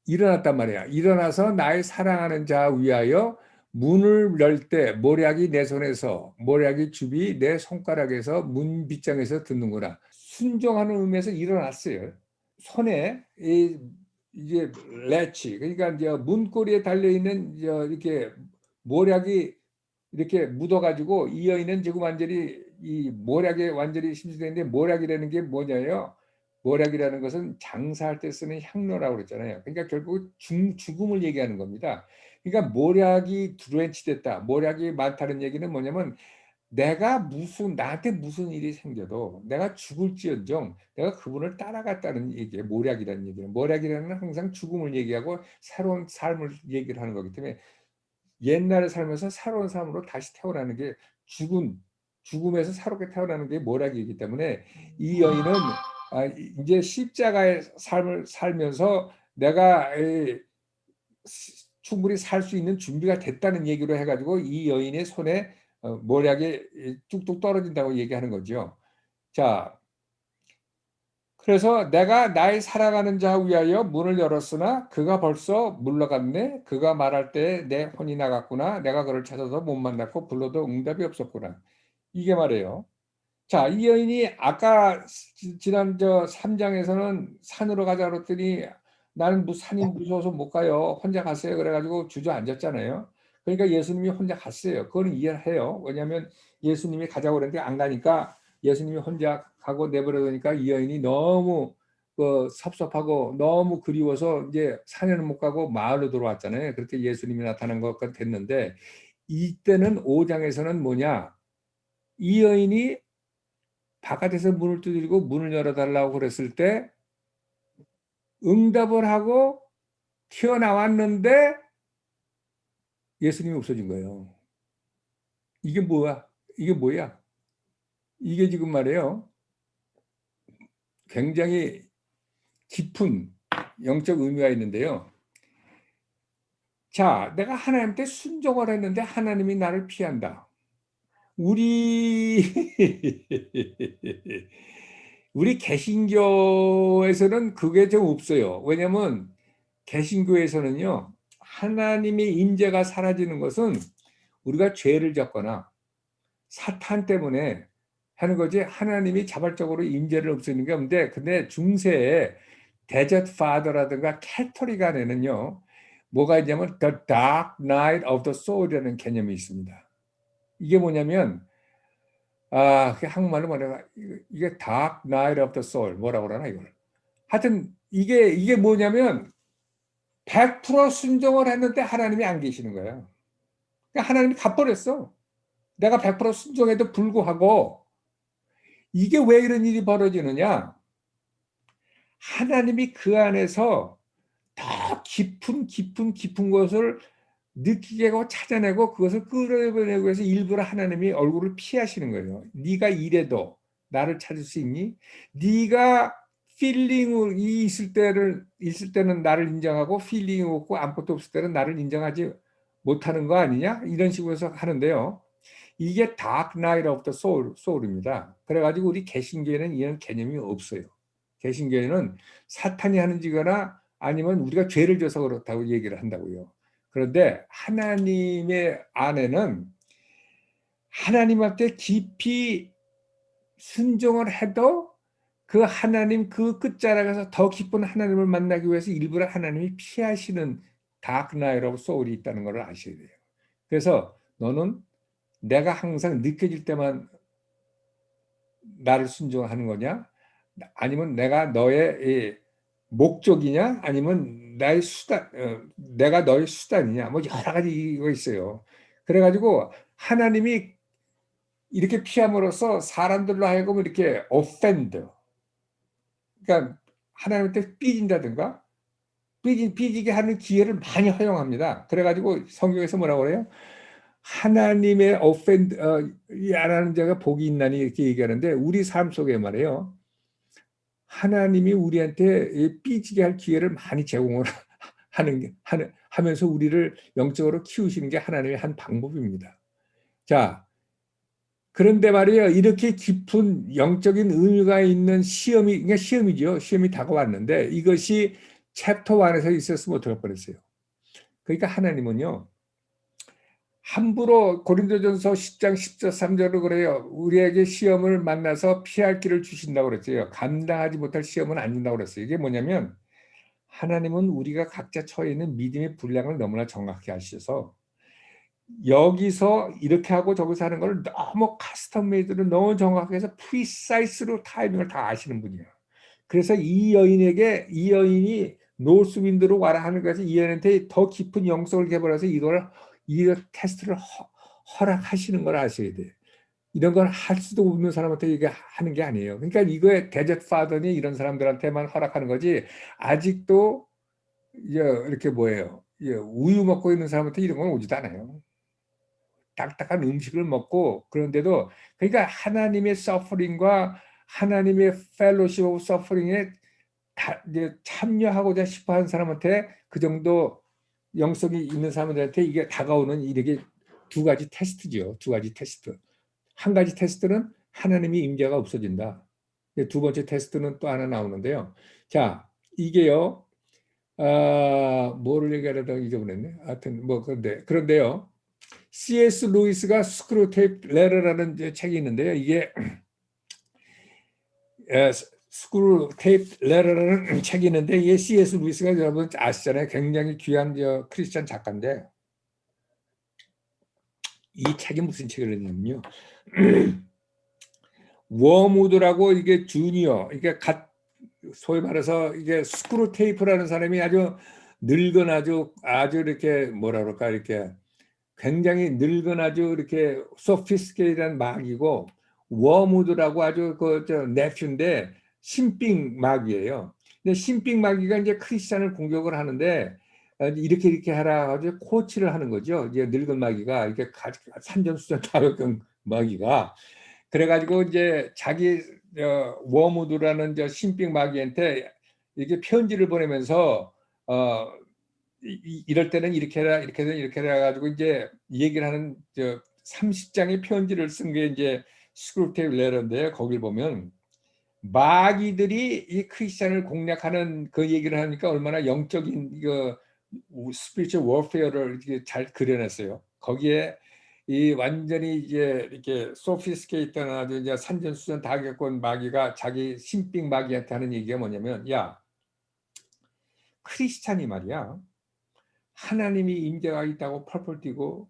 일어났단 말이야. 일어나서 나의 사랑하는 자 위하여 문을 열 때 모략이 내 손에서, 모략이 줍이 내 손가락에서 문 빗장에서 듣는구나. 순종하는 의미에서 일어났어요. 손에 이제 렛치, 그러니까 이제 문고리에 달려 있는 이렇게 모략이 이렇게 묻어가지고 이 여인은 지금 완전히 이 모략에 완전히 심취되는데, 모략이라는 게 뭐냐요? 모략이라는 것은 장사할 때 쓰는 향로라고 그랬잖아요. 그러니까 결국 죽음을 얘기하는 겁니다. 그러니까 모략이 드렌치됐다, 모략이 많다는 얘기는 뭐냐면 나한테 무슨 일이 생겨도 내가 죽을지언정 내가 그분을 따라갔다는 얘기예요. 모략이라는 얘기는. 모략이라는 건 항상 죽음을 얘기하고 새로운 삶을 얘기를 하는 거기 때문에 옛날에 살면서 새로운 삶으로 다시 태어나는 게 죽음에서 새롭게 태어나는 게 모략이기 때문에 이 여인은 이제 십자가의 삶을 살면서 내가 충분히 살 수 있는 준비가 됐다는 얘기로 해가지고 이 여인의 손에 모략이 뚝뚝 떨어진다고 얘기하는 거죠. 자, 그래서 내가 나의 사랑하는 자 위하여 문을 열었으나 그가 벌써 물러갔네. 그가 말할 때 내 혼이 나갔구나. 내가 그를 찾아서 못 만났고 불러도 응답이 없었구나. 이게 말이에요. 자, 이 여인이 아까 지난 3장에서는 산으로 가자 그랬더니 나는 산이 무서워서 못 가요. 혼자 갔어요. 그래가지고 주저앉았잖아요. 그러니까 예수님이 혼자 갔어요. 그거는 이해해요. 왜냐하면 예수님이 가자고 그랬는데 안 가니까 예수님이 혼자 가고 내버려두니까 이 여인이 너무 섭섭하고 너무 그리워서 이제 산에는 못 가고 마을로 들어왔잖아요. 그렇게 예수님이 나타난 것과 됐는데 이때는 5장에서는 뭐냐? 이 여인이 바깥에서 문을 두드리고 문을 열어달라고 그랬을 때 응답을 하고 튀어나왔는데 예수님이 없어진 거예요. 이게 뭐야? 이게 뭐야? 이게 지금 말이에요. 굉장히 깊은 영적 의미가 있는데요. 자, 내가 하나님한테 순종을 했는데 하나님이 나를 피한다. 우리 우리 개신교에서는 그게 좀 없어요. 왜냐하면 개신교에서는요, 하나님의 임재가 사라지는 것은 우리가 죄를 졌거나 사탄 때문에 하는 거지 하나님이 자발적으로 임재를 없애는 게 없는데, 근데 중세에 데저트 파더라든가 캐토릭 안에는요 뭐가 있냐면 The Dark Night of the Soul이라는 개념이 있습니다. 이게 뭐냐면 한국말로 뭐냐, 이게 Dark Night of the Soul 뭐라고 그러나 이걸. 하여튼 이게 뭐냐면 100% 순종을 했는데 하나님이 안 계시는 거예요. 그러니까 하나님이 가버렸어. 내가 100% 순종해도 불구하고. 이게 왜 이런 일이 벌어지느냐? 하나님이 그 안에서 더 깊은 것을 느끼게 하고 찾아내고 그것을 끌어내고 해서 일부러 하나님이 얼굴을 피하시는 거예요. 네가 이래도 나를 찾을 수 있니? 네가 필링이 있을 때는 나를 인정하고 필링이 없고 아무것도 없을 때는 나를 인정하지 못하는 거 아니냐? 이런 식으로 해서 하는데요. 이게 Dark Night of the Soul입니다. 그래가지고 우리 개신교에는 이런 개념이 없어요. 개신교에는 사탄이 하는 짓거나 아니면 우리가 죄를 져서 그렇다고 얘기를 한다고요. 그런데 하나님의 안에는 하나님한테 깊이 순종을 해도 그 하나님 그 끝자락에서 더 깊은 하나님을 만나기 위해서 일부러 하나님이 피하시는 다크 나이트 오브 소울이 있다는 걸 아셔야 돼요. 그래서 너는 내가 항상 느껴질 때만 나를 순종하는 거냐? 아니면 내가 너의 목적이냐? 아니면 나의 수단, 내가 너의 수단이냐? 뭐 여러 가지 이거 있어요. 그래가지고 하나님이 이렇게 피함으로써 사람들로 하여금 이렇게 offend, 그러니까 하나님한테 삐진다든가 삐지게 하는 기회를 많이 허용합니다. 그래가지고 성경에서 뭐라고 그래요? 하나님의 offend 안 하는 자가 복이 있나니 이렇게 얘기하는데 우리 삶 속에 말이에요. 하나님이 우리한테 삐지게 할 기회를 많이 제공을 하면서 우리를 영적으로 키우시는 게 하나님의 한 방법입니다. 자, 그런데 말이에요. 이렇게 깊은 영적인 의미가 있는 시험이, 그러니까 시험이죠. 시험이 다가왔는데 이것이 챕터 1에서 있었으면 어떡할 뻔했어요. 그러니까 하나님은요. 함부로 고린도전서 10장 13절로 그래요. 우리에게 시험을 만나서 피할 길을 주신다고 그랬어요. 감당하지 못할 시험은 안 준다고 그랬어요. 이게 뭐냐면 하나님은 우리가 각자 처해 있는 믿음의 분량을 너무나 정확히 아셔서 여기서 이렇게 하고 저기서 하는 걸 너무 카스텀 메이드로 너무 정확하게 해서 프리사이스로 타이밍을 다 아시는 분이에요. 그래서 이 여인이 노스윈드로 와라 하는 것에서 이 여인한테 더 깊은 영성을 개발해서 이 테스트를 허락하시는 걸 아셔야 돼요. 이런 걸 할 수도 없는 사람한테 이게 하는 게 아니에요. 그러니까 이거에 데저트 파더니 이런 사람들한테만 허락하는 거지 아직도 이렇게 뭐예요? 우유 먹고 있는 사람한테 이런 건 오지도 않아요. 딱딱한 음식을 먹고 그런데도 그러니까 하나님의 서퍼링과 하나님의 펠로십 오브 서퍼링에 참여하고자 싶어하는 사람한테 그 정도 영성이 있는 사람들한테 이게 다가오는 이렇게 두 가지 테스트죠. 두 가지 테스트. 한 가지 테스트는 하나님의 임재가 없어진다. 두 번째 테스트는 또 하나 나오는데요. 자, 이게요. 뭐를 얘기하려다가 잊어버렸네. 하여튼 뭐 그런데요. C.S. 루이스가 스크루테이프 레러라는 책이 있는데요. 이게 스크루 테이프 레터라는 책이 있는데 이게 C.S. 루이스가 여러분 아시잖아요. 굉장히 귀한 크리스천 작가인데 이 책이 무슨 책을 했냐면요. 워무드라고 이게 주니어 이게 소위 말해서 이게 스크루 테이프라는 사람이 아주 늙은 아주 이렇게 뭐라 그럴까 이렇게 굉장히 늙은 아주 이렇게 소피스케이트한 마귀고 워무드라고 아주 그저 네퓨인데 신빙 마귀예요. 근데 신빙 마귀가 이제 크리스찬을 공격을 하는데 이렇게 하라 가지고 코치를 하는 거죠. 이제 늙은 마귀가 이렇게 산전수전 다겪은 마귀가 그래가지고 이제 자기 워무드라는 저 신빙 마귀한테 이렇게 편지를 보내면서 이럴 때는 이렇게 해라 이렇게 해라 이렇게 해라 가지고 이제 얘기를 하는 30장의 편지를 쓴 게 이제 스크루테이프 레터인데 거길 보면 마귀들이 이 크리스천을 공략하는 그 얘기를 하니까 얼마나 영적인 이거 스피리추얼 워페어를 이렇게 잘 그려냈어요. 거기에 이 완전히 이제 이렇게 소피스케이트한 아주 이제 산전수전 다 겪은 마귀가 자기 신빙 마귀한테 하는 얘기가 뭐냐면 야 크리스찬이 말이야 하나님이 임재가 있다고 펄펄 뛰고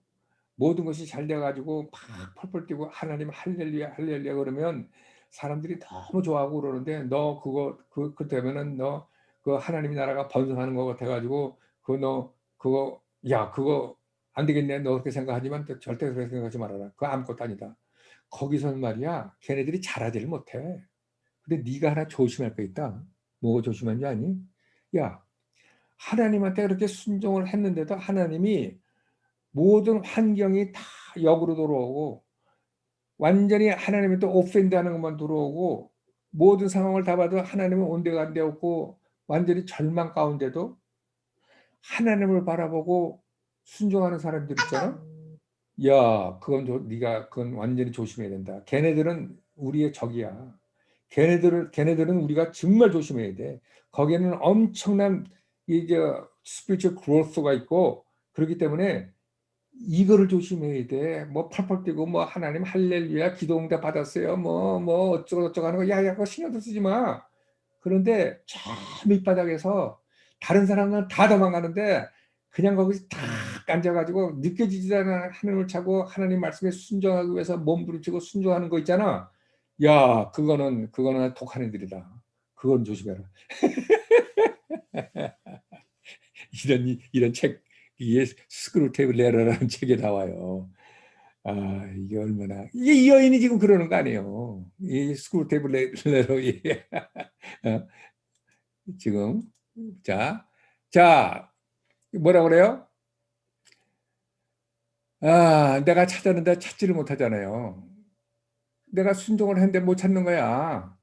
모든 것이 잘 돼가지고 막 펄펄 뛰고 하나님 할렐루야 할렐루야 그러면 사람들이 너무 좋아하고 그러는데 너 그거 되면은 너 그 하나님의 나라가 번성하는 것 같아가지고 그거 안 되겠네 너 그렇게 생각하지만 절대 그렇게 생각하지 말아라 그거 아무것도 아니다 거기서는 말이야 걔네들이 잘하지를 못해 근데 네가 하나 조심할 거 있다 뭐 조심한지 아니? 야 하나님한테 그렇게 순종을 했는데도 하나님이 모든 환경이 다 역으로 들어오고 완전히 하나님이 또 오펜드하는 것만 들어오고 모든 상황을 다 봐도 하나님은 온데가 안 되었고 완전히 절망 가운데도 하나님을 바라보고 순종하는 사람들 있잖아. 야, 그건 완전히 조심해야 된다. 걔네들은 우리의 적이야. 걔네들은 우리가 정말 조심해야 돼. 거기에는 엄청난 이제 스피리추얼 그로스가 있고 그렇기 때문에 이거를 조심해야 돼. 뭐 펄펄 뛰고 뭐 하나님 할렐루야 기도응답 받았어요. 뭐 어쩌고 저쩌고 하는 거 야 그거 신경도 쓰지 마. 그런데 저 밑바닥에서 다른 사람은 다 도망가는데 그냥 거기서 딱 앉아가지고 느껴지지 않는 하늘을 차고 하나님 말씀에 순종하기 위해서 몸부림치고 순종하는 거 있잖아. 야 그거는 독한 애들이다. 그건 조심해라. 이런 책 이게 스크루테이블 레터라는 책에 나와요. 아 이게 얼마나 이게 이 여인이 지금 그러는 거 아니에요. 이 스크루테이블 레터 지금 자 뭐라 그래요? 아 내가 찾았는데 찾지를 못하잖아요. 내가 순종을 했는데 못 찾는 거야.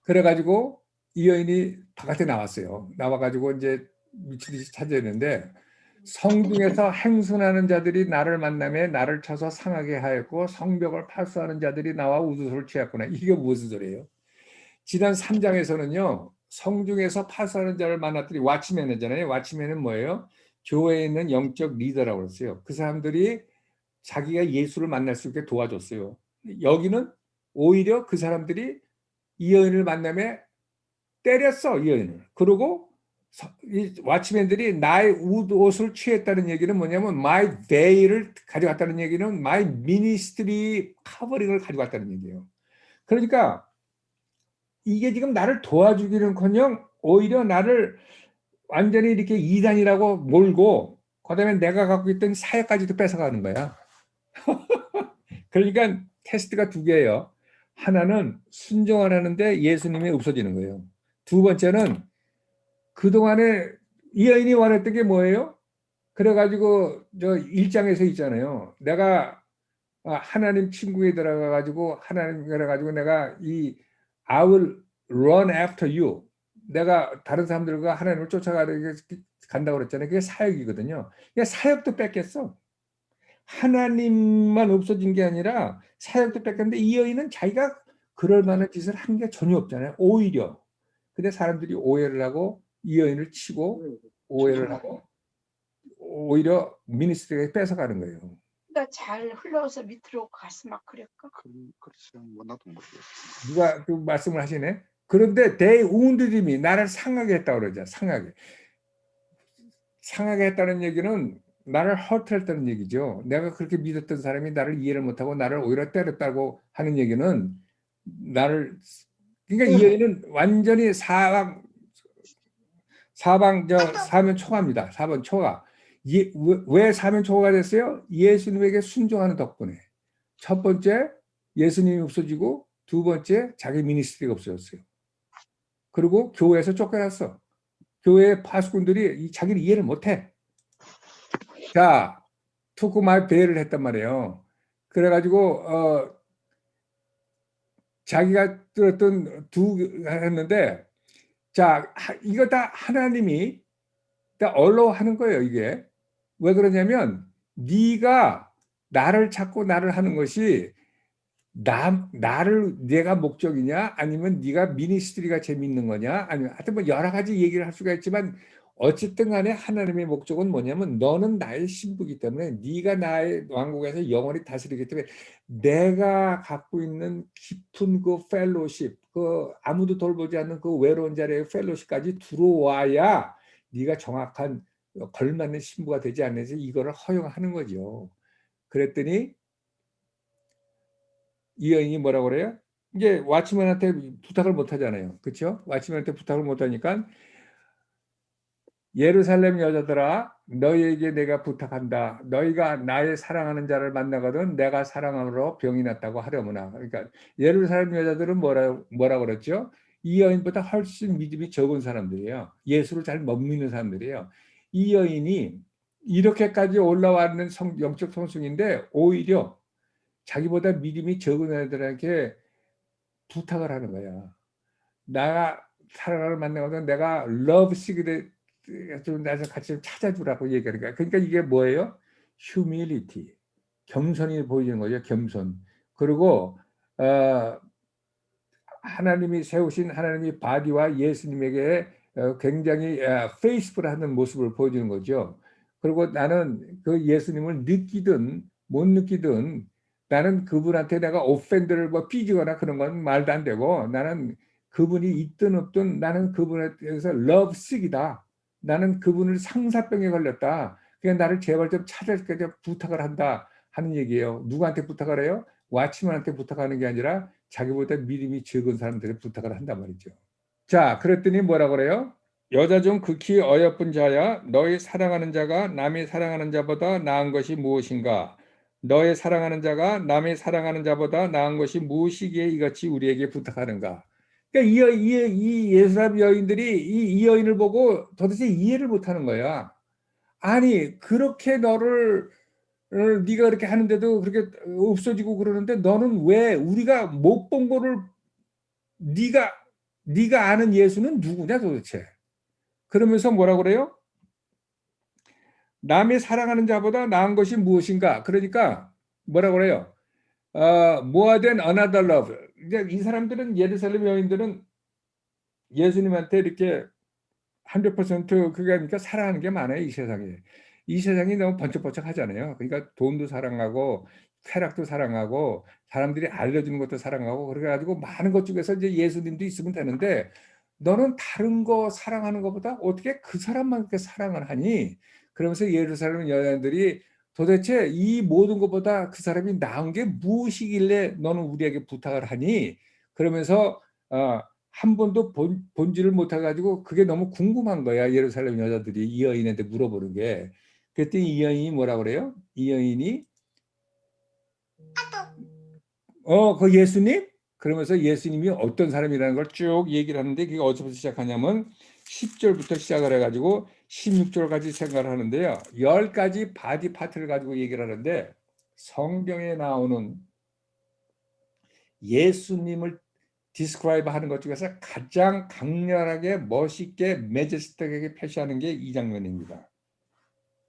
그래가지고 이 여인이 바깥에 나왔어요. 나와가지고 이제 미친 듯이 찾아냈는데 성중에서 행순하는 자들이 나를 만나며 나를 쳐서 상하게 하였고 성벽을 파수하는 자들이 나와 우두소를 취했구나. 이게 무슨 소리예요? 지난 3장에서는요. 성중에서 파수하는 자를 만났더니 왓치맨이잖아요. 왓치맨은 뭐예요? 교회에 있는 영적 리더라고 그랬어요. 그 사람들이 자기가 예수를 만날 수 있게 도와줬어요. 여기는 오히려 그 사람들이 이 여인을 만나며 때렸어, 이 여인을. 그리고 이 왓치맨들이 나의 옷을 취했다는 얘기는 뭐냐면 my veil을 가져갔다는 얘기는 my ministry covering을 가져갔다는 얘기예요. 그러니까 이게 지금 나를 도와주기는커녕 오히려 나를 완전히 이렇게 이단이라고 몰고 그다음에 내가 갖고 있던 사역까지도 뺏어가는 거야. 그러니까 테스트가 두 개예요. 하나는 순종을 하는데 예수님이 없어지는 거예요. 두 번째는 그동안에 이 여인이 원했던 게 뭐예요? 그래가지고 저 1장에서 있잖아요. 내가 하나님 친구에 들어가가지고 하나님 그래가지고 내가 I will run after you. 내가 다른 사람들과 하나님을 쫓아가는 간다고 그랬잖아요. 그게 사역이거든요. 그러니까 사역도 뺏겼어. 하나님만 없어진 게 아니라 사역도 뺏겼는데 이 여인은 자기가 그럴 만한 짓을 한 게 전혀 없잖아요. 오히려. 근데 사람들이 오해를 하고 이 여인을 치고 오해를 하고 오히려 미니스트리가 뺏어가는 거예요. 그러니까 잘 흘러서 밑으로 가서 막 그랬까? 글쎄요, 뭐 나도 모르겠어요. 누가 그 말씀을 하시네. 그런데 they wounded me, 나를 상하게 했다고 그러죠. 상하게 했다는 얘기는 나를 hurt했다는 얘기죠. 내가 그렇게 믿었던 사람이 나를 이해를 못하고 나를 오히려 때렸다고 하는 얘기는 나를, 그러니까 이 여인은 완전히 사면 초가입니다. 4번 초가. 왜 사면 초가가 됐어요? 예수님에게 순종하는 덕분에. 첫 번째, 예수님이 없어지고, 두 번째, 자기 미니스트리가 없어졌어요. 그리고 교회에서 쫓겨났어. 교회 파수꾼들이 자기를 이해를 못해. 자, 투쿠마의 배를 했단 말이에요. 그래가지고 자기가 들었던 했는데, 자, 이거 다 하나님이 다 언로하는 거예요. 이게 왜 그러냐면, 네가 나를 찾고 나를 하는 것이 나를 내가 목적이냐, 아니면 네가 미니스트리가 재밌는 거냐, 아니면 하여튼 뭐 여러 가지 얘기를 할 수가 있지만, 어쨌든 간에 하나님의 목적은 뭐냐면, 너는 나의 신부이기 때문에, 네가 나의 왕국에서 영원히 다스리기 때문에, 내가 갖고 있는 깊은 그 펠로십, 그 아무도 돌보지 않는 그 외로운 자리의 펠로십까지 들어와야 네가 정확한 걸맞는 신부가 되지 않는지 이거를 허용하는 거죠. 그랬더니 이 여인이 뭐라고 그래요? 이제 왓츠맨한테 부탁을 못 하잖아요. 그렇죠? 왓츠맨한테 부탁을 못 하니까, 예루살렘 여자들아, 너희에게 내가 부탁한다. 너희가 나의 사랑하는 자를 만나거든 내가 사랑함으로 병이 났다고 하려무나. 그러니까 예루살렘 여자들은 뭐라 그랬죠? 이 여인보다 훨씬 믿음이 적은 사람들이에요. 예수를 잘 못 믿는 사람들이에요. 이 여인이 이렇게까지 올라왔는 영적 성숙인데, 오히려 자기보다 믿음이 적은 애들에게 부탁을 하는 거야. 나가 사랑을 만나거든 내가 러브시그를 좀 나서 같이 좀 찾아주라고 얘기하는 거야. 그러니까 이게 뭐예요? 휴밀리티, 겸손이 보이는 거죠. 겸손. 그리고 하나님이 세우신 하나님이 바디와 예수님에게 굉장히 페이스풀하는 모습을 보여주는 거죠. 그리고 나는 그 예수님을 느끼든 못 느끼든, 나는 그분한테 내가 오펜드를 뭐 삐지거나 그런 건 말도 안 되고, 나는 그분이 있든 없든 나는 그분에 대해서 러브식이다. 나는 그분을 상사병에 걸렸다. 그냥 나를 제발 좀 찾아줄게 좀 부탁을 한다 하는 얘기예요. 누구한테 부탁을 해요? 와치만한테 부탁하는 게 아니라 자기보다 믿음이 적은 사람들에 부탁을 한단 말이죠. 자, 그랬더니 뭐라 그래요? 여자 중 극히 어여쁜 자야, 너희 사랑하는 자가 남이 사랑하는 자보다 나은 것이 무엇인가? 너의 사랑하는 자가 남이 사랑하는 자보다 나은 것이 무엇이기에 이같이 우리에게 부탁하는가? 그러니까 이 예수람 여인들이 이 여인을 보고 도대체 이해를 못하는 거야. 아니, 그렇게 너를 네가 그렇게 하는데도 그렇게 없어지고 그러는데, 너는 왜 우리가 못 본 거를, 네가 아는 예수는 누구냐 도대체? 그러면서 뭐라 그래요? 남이 사랑하는 자보다 나은 것이 무엇인가? 그러니까 뭐라 그래요? more than another love. 이제 이 사람들은, 예루살렘 여인들은 예수님한테 이렇게 100% 그게 아니까 사랑하는 게 많아요. 이 세상에. 이 세상이 너무 번쩍번쩍 하잖아요. 그러니까 돈도 사랑하고 쾌락도 사랑하고 사람들이 알려주는 것도 사랑하고, 그래가지고 많은 것 중에서 이제 예수님도 있으면 되는데, 너는 다른 거 사랑하는 것보다 어떻게 그 사람만 그렇게 사랑을 하니? 그러면서 예루살렘 여자들이 도대체 이 모든 것보다 그 사람이 나은 게 무엇이길래 너는 우리에게 부탁을 하니? 그러면서 한 번도 본질을 못해가지고 그게 너무 궁금한 거야. 예루살렘 여자들이 이 여인한테 물어보는 게. 그랬더니 이 여인이 뭐라 그래요? 이 여인이 그 예수님? 그러면서 예수님이 어떤 사람이라는 걸 쭉 얘기를 하는데, 그게 어디서부터 시작하냐면 10절부터 시작을 해가지고 16절까지 생각을 하는데요. 10가지 바디 파트를 가지고 얘기를 하는데, 성경에 나오는 예수님을 디스크라이브 하는 것 중에서 가장 강렬하게 멋있게 매제스틱하게 표시하는 게 이 장면입니다.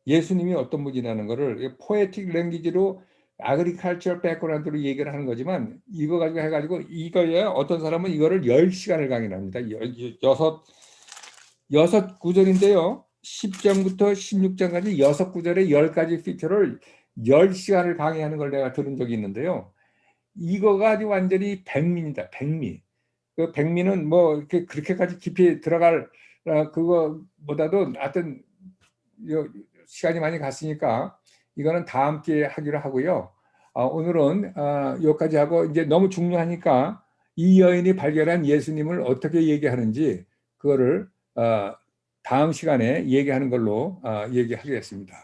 예수님이 어떤 분이라는 것을 포에틱 랭귀지로 아그리컬처 백그라운드로 얘기를 하는 거지만, 이거 가지고 해가지고 이거에 어떤 사람은 이거를 10시간을 강의합니다. 여섯 구절인데요. 10장부터 16장까지 6구절에 10가지 피처를 10시간을 강의하는 걸 내가 들은 적이 있는데요. 이거가 아주 완전히 백미입니다. 백미. 그 백미는 뭐 이렇게 그렇게까지 깊이 들어갈 그거보다도 하여튼 시간이 많이 갔으니까 이거는 다 함께 하기로 하고요. 오늘은 여기까지 하고 이제 너무 중요하니까 이 여인이 발견한 예수님을 어떻게 얘기하는지 그거를 다음 시간에 얘기하는 걸로 얘기하겠습니다.